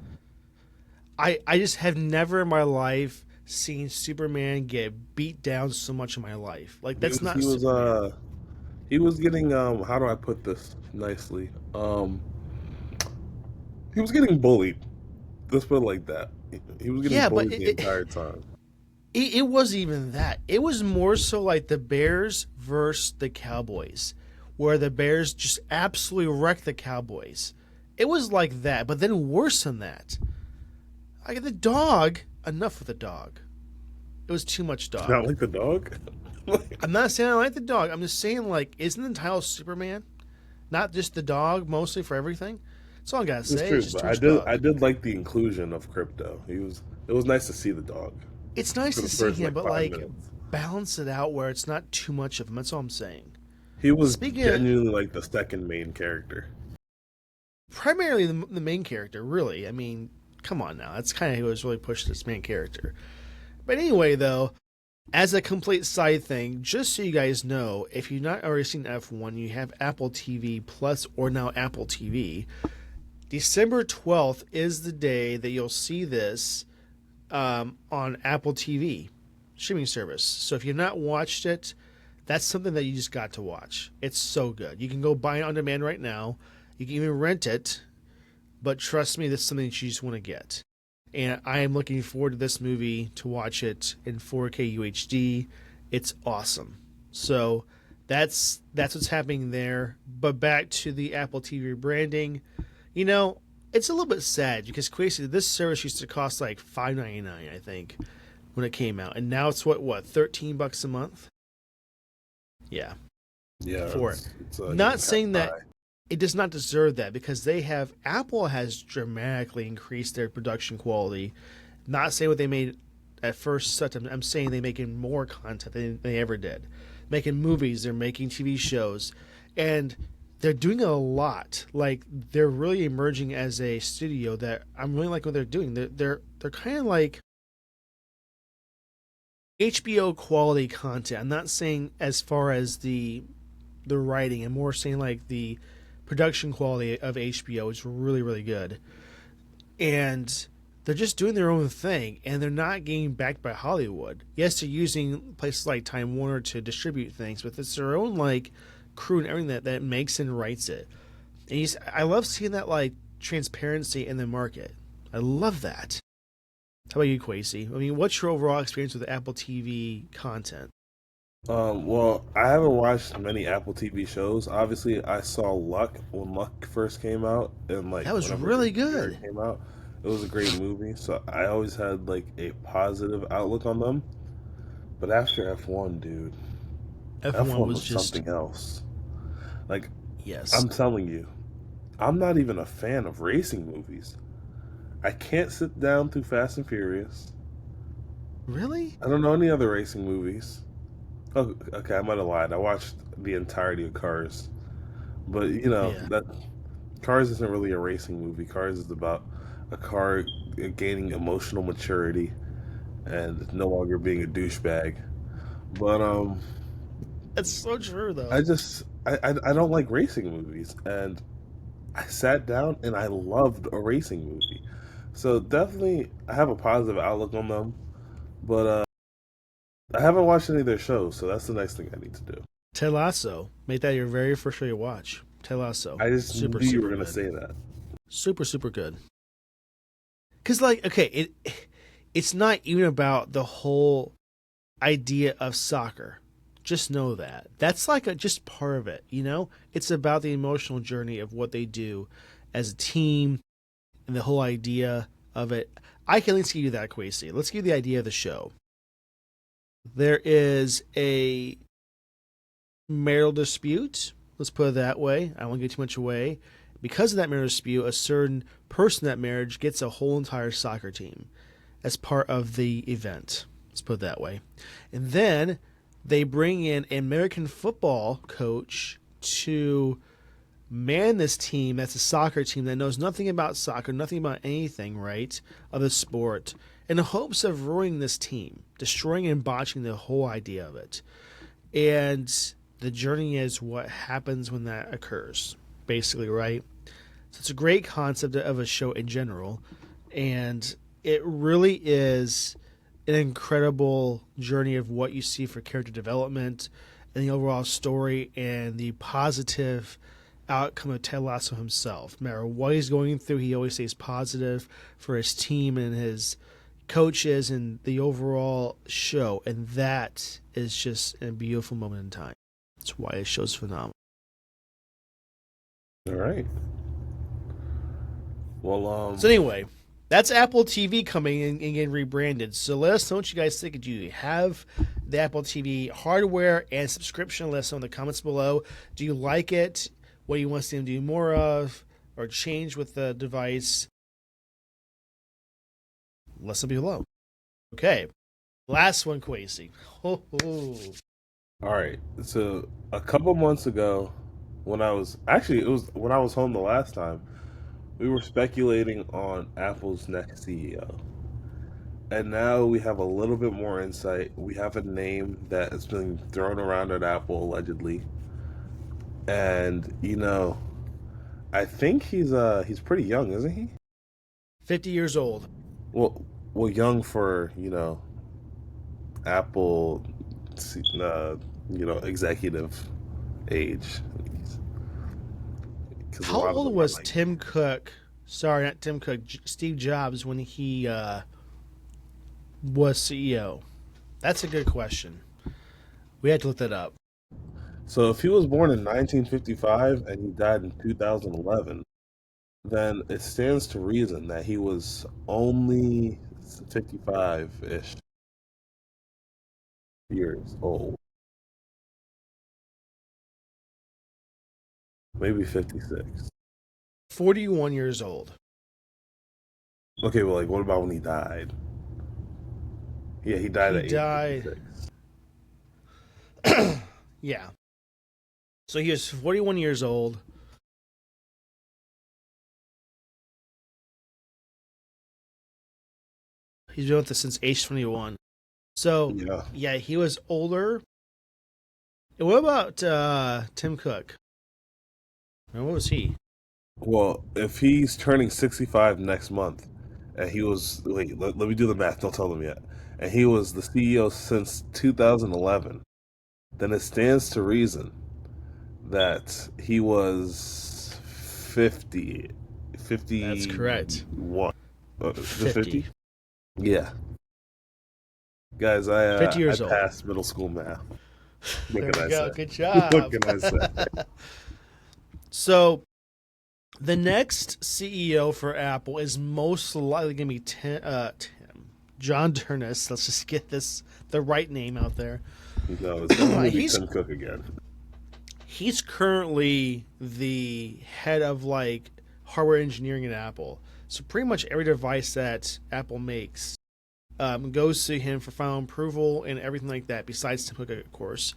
Speaker 2: but I just have never in my life seen Superman get beat down so much in my life. Like, that's not Superman.
Speaker 1: he was getting how do I put this nicely? He was getting bullied. Let's put it like that. He was getting
Speaker 2: Yeah, but
Speaker 1: bullied the entire time.
Speaker 2: It wasn't even that. It was more so like the Bears versus the Cowboys, where the Bears just absolutely wrecked the Cowboys. It was like that, but then worse than that. Like the dog, enough with the dog. It was too much
Speaker 1: Do you not
Speaker 2: dog.
Speaker 1: like the dog?
Speaker 2: I'm not saying I like the dog. I'm just saying, like, isn't the title Superman? Not just the dog, mostly for everything? That's all I gotta
Speaker 1: It's
Speaker 2: say. It's
Speaker 1: true,
Speaker 2: just
Speaker 1: but
Speaker 2: too
Speaker 1: I
Speaker 2: much
Speaker 1: did
Speaker 2: dog.
Speaker 1: I did like the inclusion of Crypto. It was nice to see the dog
Speaker 2: It's nice
Speaker 1: for
Speaker 2: to
Speaker 1: the
Speaker 2: see
Speaker 1: first
Speaker 2: him,
Speaker 1: like
Speaker 2: but,
Speaker 1: five
Speaker 2: like,
Speaker 1: minutes.
Speaker 2: balance it out where it's not too much of him. That's all I'm saying.
Speaker 1: He was
Speaker 2: Speaking of
Speaker 1: genuinely like the second main character.
Speaker 2: primarily the main character, really. I mean, come on now. That's kind of who was really pushed as main character. But anyway, though, as a complete side thing, just so you guys know, if you've not already seen F1, you have Apple TV Plus or now Apple TV. December 12th is the day that you'll see this on Apple TV streaming service. So if you've not watched it, that's something that you just got to watch. It's so good. You can go buy it on demand right now. You can even rent it, but trust me, this is something that you just want to get. And I am looking forward to this movie to watch it in 4K UHD. It's awesome. So that's what's happening there. But back to the Apple TV branding, you know, it's a little bit sad because basically this service used to cost like $5.99, I think, when it came out, and now it's what $13 a month. Yeah,
Speaker 1: Yeah,
Speaker 2: for it.
Speaker 1: it's
Speaker 2: Not
Speaker 1: getting kind
Speaker 2: saying
Speaker 1: of
Speaker 2: that
Speaker 1: high.
Speaker 2: it does not deserve that because Apple has dramatically increased their production quality. Not saying what they made at first. I'm saying they're making more content than they ever did. Making movies, they're making TV shows, and they're doing a lot. Like they're really emerging as a studio that I'm really like what they're doing. They're kind of like HBO quality content. I'm not saying as far as the writing. I'm more saying like the production quality of HBO is really really good, and they're just doing their own thing, and they're not getting backed by Hollywood. Yes, they're using places like Time Warner to distribute things, but it's their own like crew and everything that makes and writes it. And I love seeing that like transparency in the market. I love that. How about you, Quasi? I mean, what's your overall experience with Apple TV content?
Speaker 1: Well, I haven't watched many Apple TV shows. Obviously, I saw Luck when Luck first came out, and like
Speaker 2: That was
Speaker 1: whenever
Speaker 2: really
Speaker 1: it
Speaker 2: good.
Speaker 1: came out, it was a great movie. So I always had like a positive outlook on them. But after F1, dude,
Speaker 2: F1
Speaker 1: F1
Speaker 2: was
Speaker 1: was
Speaker 2: just
Speaker 1: something else. Like
Speaker 2: yes.
Speaker 1: I'm telling you, I'm not even a fan of racing movies. I can't sit down through Fast and Furious.
Speaker 2: Really?
Speaker 1: I don't know any other racing movies. Oh, okay, I might have lied. I watched the entirety of Cars, but
Speaker 2: Yeah.
Speaker 1: that Cars isn't really a racing movie. Cars is about a car gaining emotional maturity and no longer being a douchebag. But
Speaker 2: It's so true
Speaker 1: I
Speaker 2: though.
Speaker 1: just I don't like racing movies, and I sat down and I loved a racing movie. So definitely, I have a positive outlook on them. But I haven't watched any of their shows, so that's the next thing I need to do.
Speaker 2: Ted Lasso. Make that your very first show you watch. Ted Lasso.
Speaker 1: I just
Speaker 2: Super,
Speaker 1: knew you were
Speaker 2: super
Speaker 1: gonna
Speaker 2: good.
Speaker 1: say that.
Speaker 2: Super, super good. Cause like, okay, it's not even about the whole idea of soccer. Just know that. That's like just part of it, you know? It's about the emotional journey of what they do as a team and the whole idea of it. I can at least give you that, Quasi. Let's give you the idea of the show. There is a marital dispute. Let's put it that way. I won't give too much away. Because of that marital dispute, a certain person in that marriage gets a whole entire soccer team as part of the event. Let's put it that way. And then they bring in an American football coach to man this team. That's a soccer team that knows nothing about soccer, nothing about anything, right, of the sport, in the hopes of ruining this team, destroying and botching the whole idea of it. And the journey is what happens when that occurs, basically, right? So it's a great concept of a show in general, and it really is an incredible journey of what you see for character development and the overall story and the positive outcome of Ted Lasso himself. No matter what he's going through, he always stays positive for his team and his, Coach is in the overall show, and that is just a beautiful moment in time. That's why the show's phenomenal.
Speaker 1: All right. Well,
Speaker 2: So anyway, that's Apple TV coming in and getting rebranded. So let us know what you guys think. Do you have the Apple TV hardware and subscription? Let us know in the comments below. Do you like it? What do you want to see them do more of or change with the device? Let us know below. Okay, last one, Quasi.
Speaker 1: all right. So a couple months ago, when it was when I was home the last time, we were speculating on Apple's next CEO. And now we have a little bit more insight. We have a name that has been thrown around at Apple allegedly. And I think he's pretty young, isn't he?
Speaker 2: 50 years old.
Speaker 1: Well, young for, Apple, executive age. Because a
Speaker 2: How
Speaker 1: lot of
Speaker 2: old
Speaker 1: them are
Speaker 2: was
Speaker 1: like,
Speaker 2: Tim Cook? Sorry, not Tim Cook. Steve Jobs when he was CEO. That's a good question. We had to look that up.
Speaker 1: so if he was born in 1955 and he died in 2011, then it stands to reason that he was only 55-ish years old. Maybe 56.
Speaker 2: 41 years old.
Speaker 1: Okay, well, like, what about when he died? Yeah, he died
Speaker 2: He
Speaker 1: at age
Speaker 2: died.
Speaker 1: 56.
Speaker 2: Yeah. So he was 41 years old. He's been with us since age 21. So,
Speaker 1: Yeah.
Speaker 2: yeah, he was older. And what about Tim Cook? And what was he?
Speaker 1: Well, if he's turning 65 next month, and he was, wait, let me do the math, don't tell them yet. And he was the CEO since 2011, then it stands to reason that he was 50,
Speaker 2: That's correct.
Speaker 1: 51. Is it
Speaker 2: 50.
Speaker 1: 50? Yeah. Guys, I
Speaker 2: 50
Speaker 1: I
Speaker 2: years old.
Speaker 1: passed middle school math. What
Speaker 2: There
Speaker 1: can
Speaker 2: we
Speaker 1: I
Speaker 2: go.
Speaker 1: say?
Speaker 2: Good
Speaker 1: What
Speaker 2: job.
Speaker 1: can I say?
Speaker 2: So, the next CEO for Apple is most likely going to be John Turnus. Let's just get the right name out there.
Speaker 1: No, it's definitely be
Speaker 2: he's
Speaker 1: Tim Cook again.
Speaker 2: he's currently the head of like hardware engineering at Apple. So pretty much every device that Apple makes goes to him for final approval and everything like that. Besides Tim Cook, of course.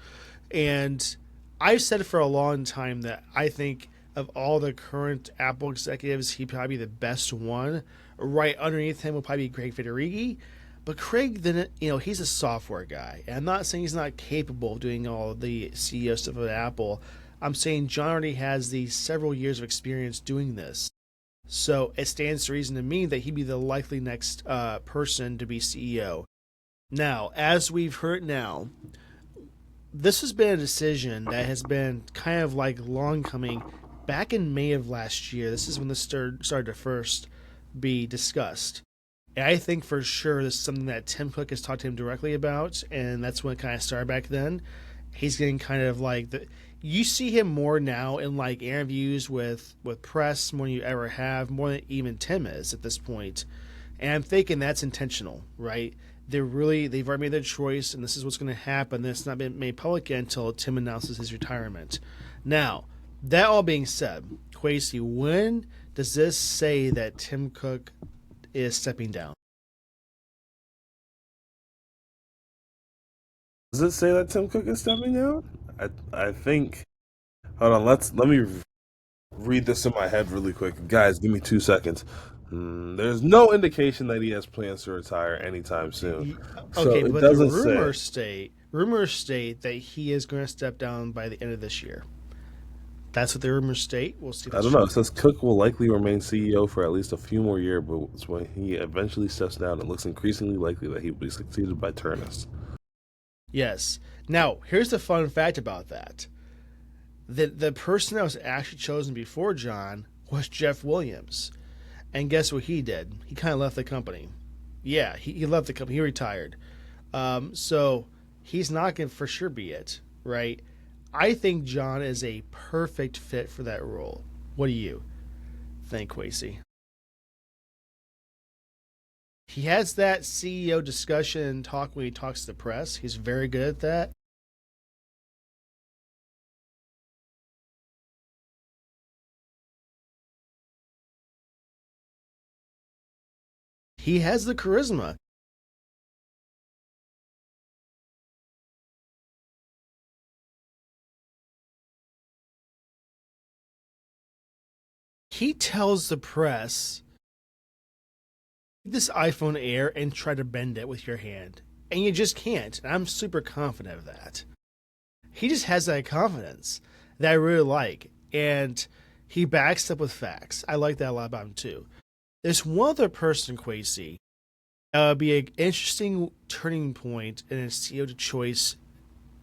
Speaker 2: And I've said for a long time that I think of all the current Apple executives, he'd probably be the best one. Right underneath him will probably be Craig Federighi. But Craig, then he's a software guy. And I'm not saying he's not capable of doing all the CEO stuff at Apple. I'm saying John already has these several years of experience doing this. So it stands to reason to me that he'd be the likely next person to be CEO. Now, as we've heard now, this has been a decision that has been kind of like long coming. Back in May of last year, this is when this started to first be discussed. And I think for sure this is something that Tim Cook has talked to him directly about, and that's when it kind of started back then. He's getting kind of like you see him more now in like interviews with press more than you ever have, more than even Tim is at this point. And I'm thinking that's intentional, right? They've already made their choice, and this is what's going to happen. It's not been made public yet until Tim announces his retirement. Now, that all being said, Quasi, when does this say that Tim Cook is stepping down?
Speaker 1: Does it say that Tim Cook is stepping down? I think. Hold on. Let me read this in my head really quick, guys. Give me 2 seconds. There's no indication that he has plans to retire anytime soon. So
Speaker 2: Okay,
Speaker 1: it
Speaker 2: but the
Speaker 1: doesn't say.
Speaker 2: rumors state that he is going to step down by the end of this year. That's what the rumors state. We'll see if
Speaker 1: I
Speaker 2: that's
Speaker 1: don't know.
Speaker 2: true.
Speaker 1: It says Cook will likely remain CEO for at least a few more years, but when he eventually steps down, it looks increasingly likely that he will be succeeded by Turnus.
Speaker 2: Yes. Now, here's the fun fact about that. The person that was actually chosen before John was Jeff Williams. And guess what he did? He kind of left the company. Yeah, he left the company. He retired. So he's not going to for sure be it, right? I think John is a perfect fit for that role. What do you think, Quasey? He has that CEO discussion and talk when he talks to the press. He's very good at that. He has the charisma. He tells the press, this iPhone Air and try to bend it with your hand. And you just can't. And I'm super confident of that. He just has that confidence that I really like. And he backs up with facts. I like that a lot about him too. There's one other person, Quasey, that would be an interesting turning point in a CEO choice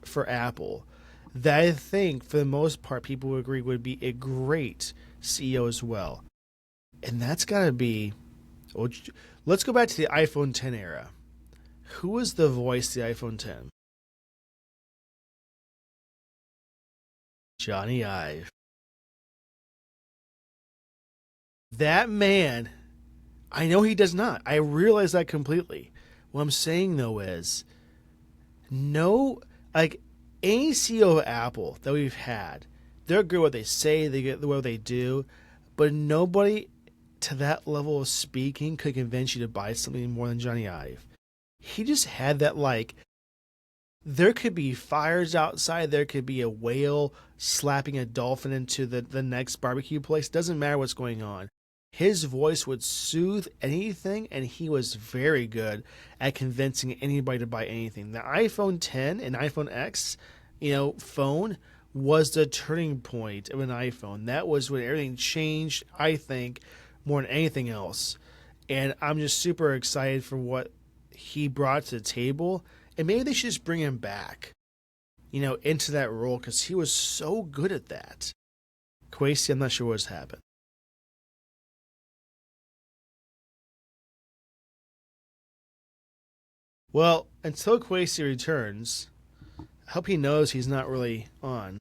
Speaker 2: for Apple that I think, for the most part, people would agree would be a great CEO as well. And that's got to be. Well, let's go back to the iPhone 10 era. Who was the voice of the iPhone 10? Johnny Ive. That man, I know he does not. I realize that completely. What I'm saying though is, no, like any CEO of Apple that we've had, they're good at what they say, they get what they do, but nobody to that level of speaking could convince you to buy something more than Johnny Ive. He just had that, like, there could be fires outside, there could be a whale slapping a dolphin into the next barbecue place. Doesn't matter what's going on. His voice would soothe anything, and he was very good at convincing anybody to buy anything. The iPhone 10 and iPhone X, phone was the turning point of an iPhone. That was when everything changed, I think, more than anything else. And I'm just super excited for what he brought to the table. And maybe they should just bring him back, into that role because he was so good at that. Quasey, I'm not sure what's happened. Well, until Quasey returns, I hope he knows he's not really on.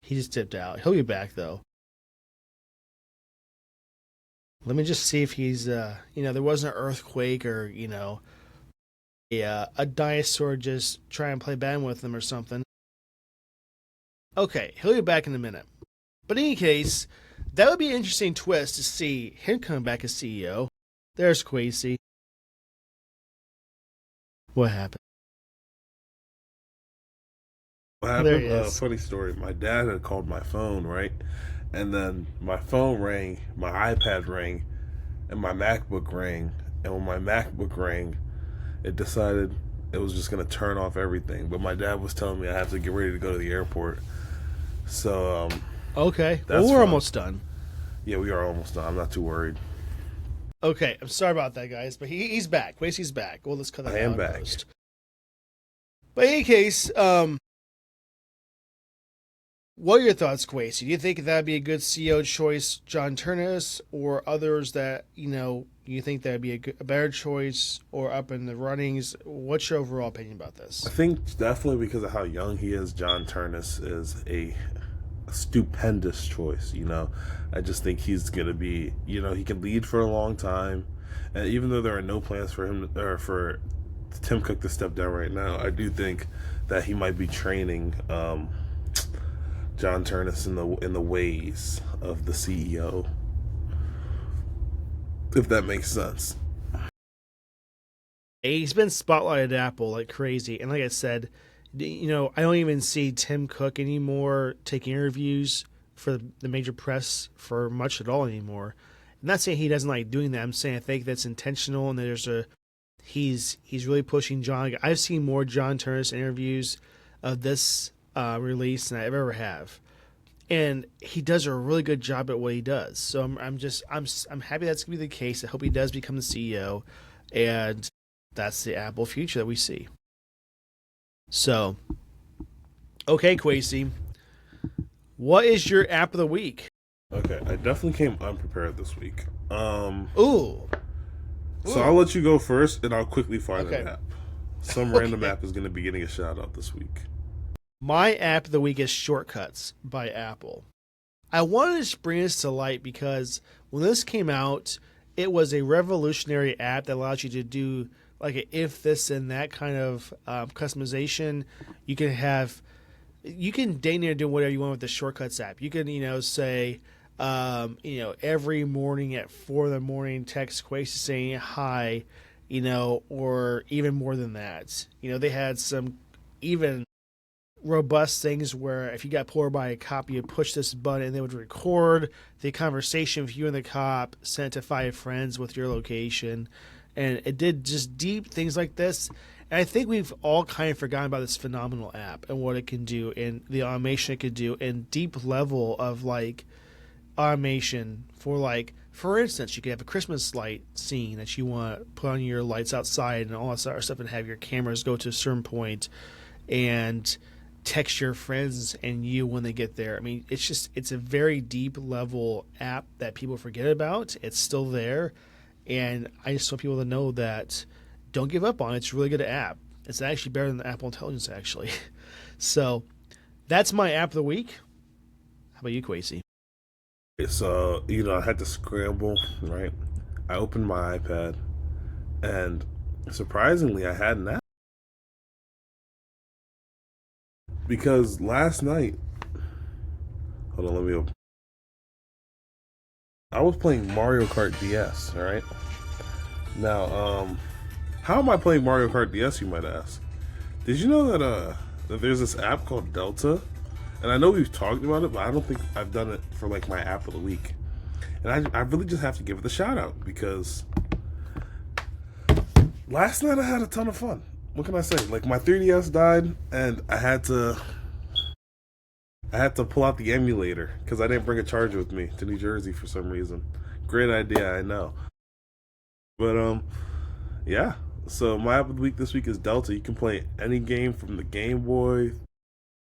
Speaker 2: He just dipped out. He'll be back, though. Let me just see if he's, there wasn't an earthquake or, a dinosaur just trying to play band with him or something. Okay, he'll be back in a minute. But in any case, that would be an interesting twist to see him coming back as CEO. There's Quasey. What happened?
Speaker 1: What
Speaker 2: There he
Speaker 1: happened?
Speaker 2: is.
Speaker 1: Funny story. My dad had called my phone, right? And then my phone rang, my iPad rang, and my MacBook rang. And when my MacBook rang, it decided it was just going to turn off everything. But my dad was telling me I have to get ready to go to the airport. So,
Speaker 2: Okay, well,
Speaker 1: that's
Speaker 2: we're
Speaker 1: fun.
Speaker 2: almost done.
Speaker 1: Yeah, we are almost done. I'm not too worried.
Speaker 2: Okay, I'm sorry about that, guys, but he's back. Quasey's back. Well, let's cut that
Speaker 1: I
Speaker 2: out
Speaker 1: am
Speaker 2: in
Speaker 1: back.
Speaker 2: post. But in any case, what are your thoughts, Quasey? Do you think that'd be a good CEO choice, John Turnus, or others that you think that'd be a better choice, or up in the runnings? What's your overall opinion about this?
Speaker 1: I think definitely because of how young he is, John Turnus is a stupendous choice. I just think he's gonna be. He can lead for a long time, and even though there are no plans for him or for Tim Cook to step down right now, I do think that he might be training John Turnus in the ways of the CEO, if that makes sense.
Speaker 2: He's been spotlighted at Apple like crazy, and like I said, I don't even see Tim Cook anymore taking interviews for the major press for much at all anymore. I'm not saying he doesn't like doing that. I'm saying I think that's intentional, and he's really pushing John. I've seen more John Turnus interviews of this release than I ever have, and he does a really good job at what he does. So I'm happy that's gonna be the case. I hope he does become the CEO, and that's the Apple future that we see. So, okay, Quasey, what is your app of the week?
Speaker 1: Okay, I definitely came unprepared this week. Um,
Speaker 2: Ooh.
Speaker 1: so I'll
Speaker 2: Ooh.
Speaker 1: let you go first, and I'll quickly find an
Speaker 2: Okay.
Speaker 1: app. Some random
Speaker 2: Okay.
Speaker 1: app is going to be getting a shout out this week.
Speaker 2: My app of the week is Shortcuts by Apple. I wanted to bring this to light because when this came out, it was a revolutionary app that allows you to do like a if this and that kind of customization. You can have, you can dang near do whatever you want with the Shortcuts app. You can, say, every morning at 4 in the morning, text Quasi saying hi, or even more than that. They had some even robust things where if you got pulled over by a cop, you push this button and they would record the conversation with you and the cop, sent to 5 friends with your location. And it did just deep things like this. And I think we've all kind of forgotten about this phenomenal app and what it can do and the automation it could do and deep level of like automation for like, for instance, you could have a Christmas light scene that you want to put on your lights outside and all that sort of stuff and have your cameras go to a certain point and text your friends and you when they get there. I mean, it's a very deep level app that people forget about. It's still there, and I just want people to know that don't give up on it. It's a really good app. It's actually better than the Apple Intelligence actually. So that's my app of the week. How about you, Quasi?
Speaker 1: So, I had to scramble, right? I opened my iPad, and surprisingly, I had an app. Because last night, hold on, let me open. I was playing Mario Kart DS, alright? Now, how am I playing Mario Kart DS, you might ask? Did you know that there's this app called Delta? And I know we've talked about it, but I don't think I've done it for like my app of the week. And I really just have to give it a shout out because last night I had a ton of fun. What can I say? Like my 3DS died, and I had to pull out the emulator because I didn't bring a charger with me to New Jersey for some reason. Great idea, I know. But yeah. So my app of the week this week is Delta. You can play any game from the Game Boy,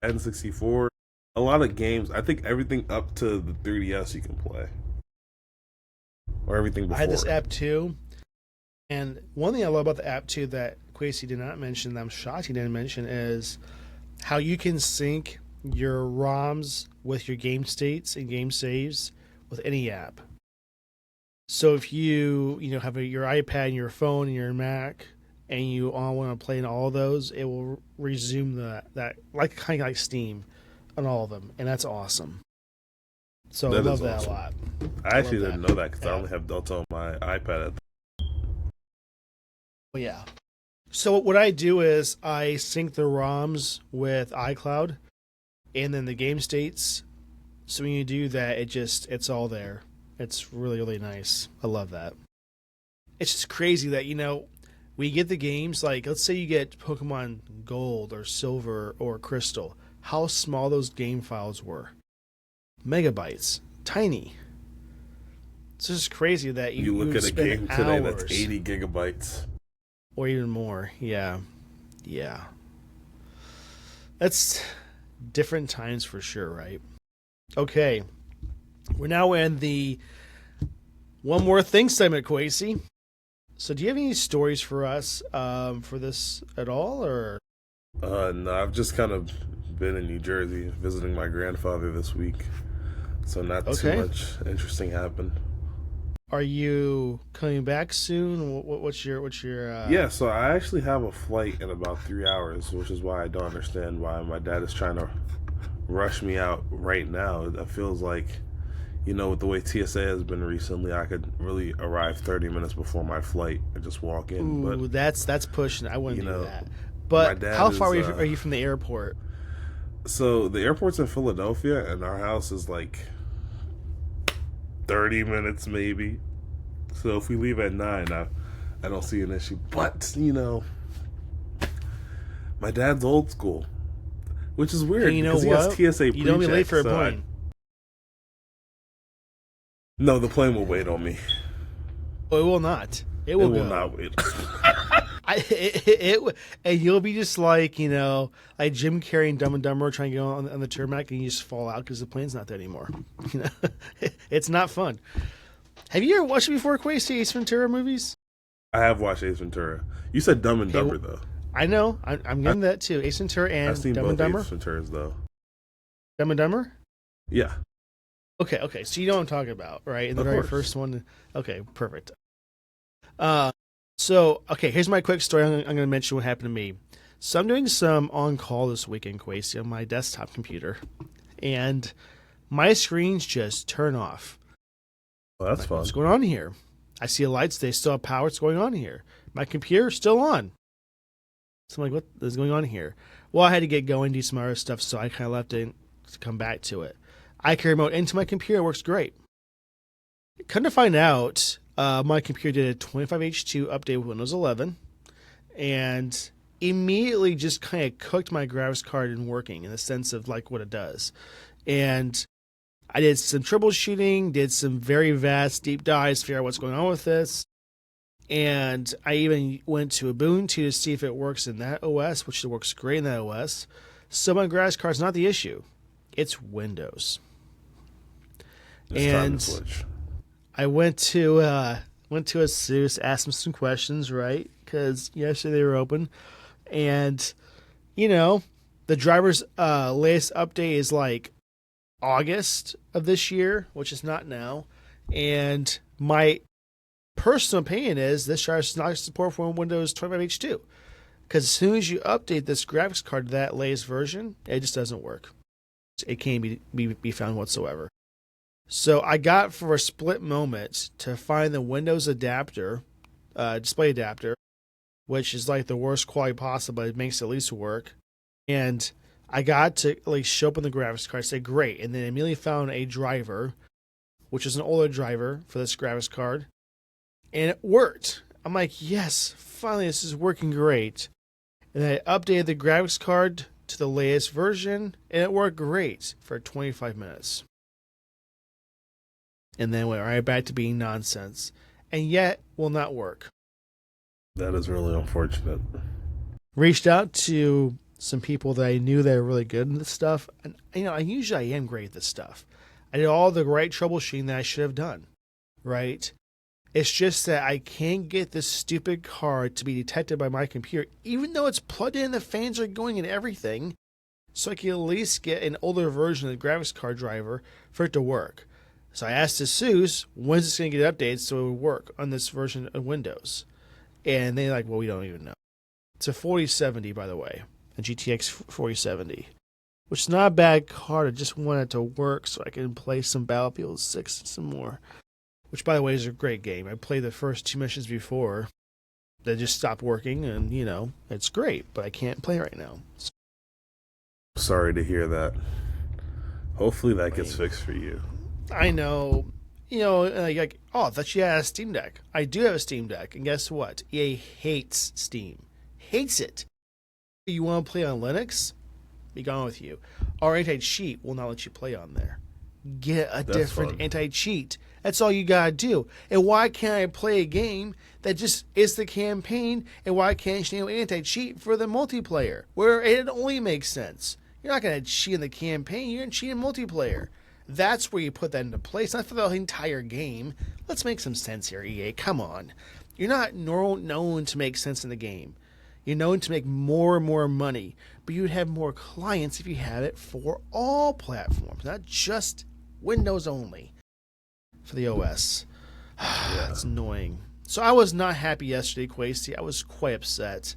Speaker 1: N64, a lot of games. I think everything up to the 3DS you can play, or everything
Speaker 2: I had
Speaker 1: before
Speaker 2: this
Speaker 1: it.
Speaker 2: app too, and one thing I love about the app too that Quasi did not mention, that I'm shocked he didn't mention, is how you can sync your ROMs with your game states and game saves with any app. So if you have your iPad and your phone and your Mac and you all want to play in all of those, it will resume that like kind of like Steam on all of them, and that's awesome. So I
Speaker 1: That
Speaker 2: love
Speaker 1: is
Speaker 2: that a
Speaker 1: awesome.
Speaker 2: lot.
Speaker 1: I
Speaker 2: I
Speaker 1: actually
Speaker 2: love that
Speaker 1: didn't know that because I
Speaker 2: app.
Speaker 1: only have Delta on my iPad.
Speaker 2: Oh yeah. So what I do is I sync the ROMs with iCloud and then the game states. So when you do that, it's all there. It's really really nice. I love that. It's just crazy that we get the games like let's say you get Pokemon Gold or Silver or Crystal. How small those game files were. Megabytes. Tiny. It's just crazy that you,
Speaker 1: You
Speaker 2: you
Speaker 1: look
Speaker 2: would
Speaker 1: at a
Speaker 2: spend
Speaker 1: game today that's
Speaker 2: hours
Speaker 1: 80 gigabytes.
Speaker 2: or even more. Yeah. Yeah. That's different times for sure, right? Okay. We're now in the one more thing segment, Quasi. So, do you have any stories for us for this at all, or
Speaker 1: No, I've just kind of been in New Jersey visiting my grandfather this week, so not too
Speaker 2: okay?
Speaker 1: much interesting happened.
Speaker 2: Are you coming back soon? What's your
Speaker 1: Yeah, so I actually have a flight in about 3 hours, which is why I don't understand why my dad is trying to rush me out right now. It feels like, with the way TSA has been recently, I could really arrive 30 minutes before my flight and just walk in. But,
Speaker 2: Ooh, that's pushing. I wouldn't
Speaker 1: you
Speaker 2: do
Speaker 1: know,
Speaker 2: that.
Speaker 1: my
Speaker 2: But
Speaker 1: dad
Speaker 2: how far
Speaker 1: is,
Speaker 2: are you from the airport?
Speaker 1: so the airport's in Philadelphia, and our house is like 30 minutes maybe. So if we leave at 9, I don't see an issue. But, my dad's old school, which is
Speaker 2: Hey,
Speaker 1: weird
Speaker 2: you know
Speaker 1: because he has
Speaker 2: what?
Speaker 1: TSA
Speaker 2: You don't be late
Speaker 1: pre-check.
Speaker 2: for a
Speaker 1: So
Speaker 2: plane.
Speaker 1: no, the plane will wait on me.
Speaker 2: Oh, it will not. It
Speaker 1: It
Speaker 2: will
Speaker 1: will
Speaker 2: go.
Speaker 1: not wait.
Speaker 2: And you'll be just like like Jim Carrey and Dumb and Dumber trying to go on the tarmac and you just fall out because the plane's not there anymore. You know, it's not fun. Have you ever watched it before, Quasi, Ace Ventura movies?
Speaker 1: I have watched Ace Ventura. You said Dumb and
Speaker 2: Okay,
Speaker 1: Dumber though.
Speaker 2: I know. I'm
Speaker 1: I,
Speaker 2: getting that too. Ace Ventura
Speaker 1: I've
Speaker 2: and
Speaker 1: seen
Speaker 2: Dumb and
Speaker 1: both
Speaker 2: Dumber.
Speaker 1: Ace Venturas though.
Speaker 2: Dumb and Dumber.
Speaker 1: Yeah,
Speaker 2: Okay. So you know what I'm talking about, right? In the
Speaker 1: of
Speaker 2: very
Speaker 1: course.
Speaker 2: first one. Okay, perfect. Uh, so okay, here's my quick story. I'm going to mention what happened to me. So I'm doing some on call this weekend, Quasi, on my desktop computer, and my screens just turn off.
Speaker 1: Well, that's
Speaker 2: Like,
Speaker 1: fun.
Speaker 2: what's going on here? I see the lights; they still have power. What's going on here? My computer's still on. So I'm like, what is going on here? Well, I had to get going, do some other stuff, so I kind of left it to come back to it. I can remote into my computer; it works great. Come to find out, my computer did a 25H2 update with Windows 11, and immediately just kind of cooked my graphics card in working in the sense of like what it does. And I did some troubleshooting, did some very vast deep dives to figure out what's going on with this. And I even went to Ubuntu to see if it works in that OS, which it works great in that OS. So my graphics card's not the issue. It's Windows.
Speaker 1: It's time
Speaker 2: And
Speaker 1: to switch.
Speaker 2: I went to Asus, asked them some questions, right? Because yesterday they were open, and the driver's latest update is like August of this year, which is not now. And my personal opinion is this driver does not support for Windows 25H2, because as soon as you update this graphics card to that latest version, it just doesn't work. It can't be found whatsoever. So I got for a split moment to find the Windows adapter, display adapter, which is like the worst quality possible, but it makes it at least work. And I got to like show up on the graphics card, say great, and then immediately found a driver, which is an older driver for this graphics card, and it worked. I'm like, yes, finally this is working great. And I updated the graphics card to the latest version, and it worked great for 25 minutes. And then went right back to being nonsense, and yet will not work.
Speaker 1: That is really unfortunate.
Speaker 2: Reached out to some people that I knew that were really good at this stuff, and I usually am great at this stuff. I did all the right troubleshooting that I should have done, right? It's just that I can't get this stupid card to be detected by my computer, even though it's plugged in, the fans are going and everything, so I can at least get an older version of the graphics card driver for it to work. So I asked ASUS, when's this going to get updated so it would work on this version of Windows? And they're like, well, we don't even know. It's a 4070, by the way, a GTX 4070, which is not a bad card. I just want it to work so I can play some Battlefield 6 and some more, which, by the way, is a great game. I played the first 2 missions before. They just stopped working, and, it's great, but I can't play right now.
Speaker 1: Sorry to hear that. Hopefully that gets fixed for you.
Speaker 2: I know, like, oh, I thought you had a Steam Deck. I do have a Steam Deck, and guess what? EA hates Steam. Hates it. You want to play on Linux? Be gone with you. Our anti-cheat will not let you play on there. Get a different
Speaker 1: fun.
Speaker 2: anti-cheat. That's all you gotta do. And why can't I play a game that just is the campaign, and why can't you anti-cheat for the multiplayer, where it only makes sense? You're not gonna cheat in the campaign, you're gonna cheat in multiplayer. That's where you put that into place, not for the entire game. Let's make some sense here, EA. Come on. You're not known to make sense in the game. You're known to make more and more money, but you'd have more clients if you had it for all platforms, not just Windows only for the OS. It's annoying. So I was not happy yesterday, Quasi. I was quite upset.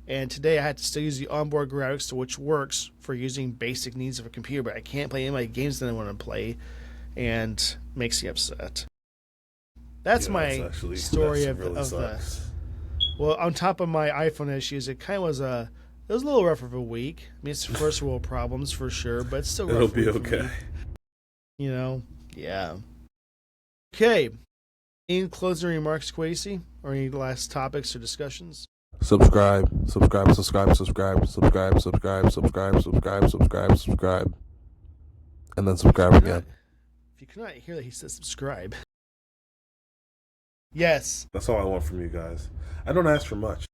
Speaker 2: And today I had to still use the onboard graphics, which works for using basic needs of a computer, but I can't play any of my games that I want to play, and makes me upset. That's my story of the. Well, on top of my iPhone issues, it was a little rough of a week. I mean, it's first world problems for sure, but it's still rough.
Speaker 1: It'll be okay.
Speaker 2: Yeah. Okay. Any closing remarks, Quasi, or any last topics or discussions?
Speaker 1: Subscribe, and then subscribe again.
Speaker 2: If you cannot hear that he says subscribe. Yes.
Speaker 1: That's all I want from you guys. I don't ask for much.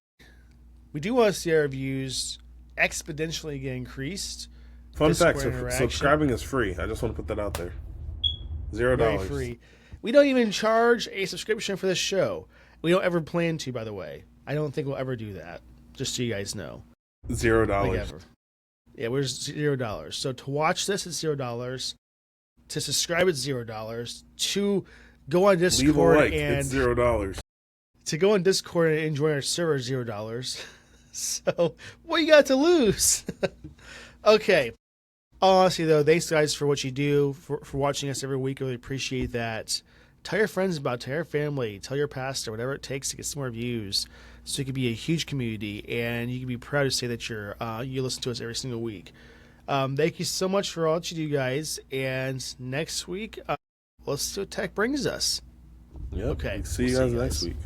Speaker 2: We do want to see our views exponentially get increased.
Speaker 1: Fun fact, subscribing is free. I just want to put that out there. $0.
Speaker 2: Very free. We don't even charge a subscription for this show. We don't ever plan to, by the way. I don't think we'll ever do that. Just so you guys know.
Speaker 1: $0.
Speaker 2: Like ever. Yeah, we're $0. So to watch this, it's $0. To subscribe, it's $0. To go on Discord
Speaker 1: Leave a like,
Speaker 2: and
Speaker 1: it's $0.
Speaker 2: to go on Discord and join our server, $0. So what you got to lose? Okay. Honestly, though, thanks guys for what you do, for watching us every week. I really appreciate that. Tell your friends about it, tell your family, tell your pastor, whatever it takes to get some more views, so it can be a huge community, and you can be proud to say that you listen to us every single week. Thank you so much for all that you do, guys. And next week, let's see what tech brings us.
Speaker 1: Yep.
Speaker 2: Okay.
Speaker 1: See you guys next week.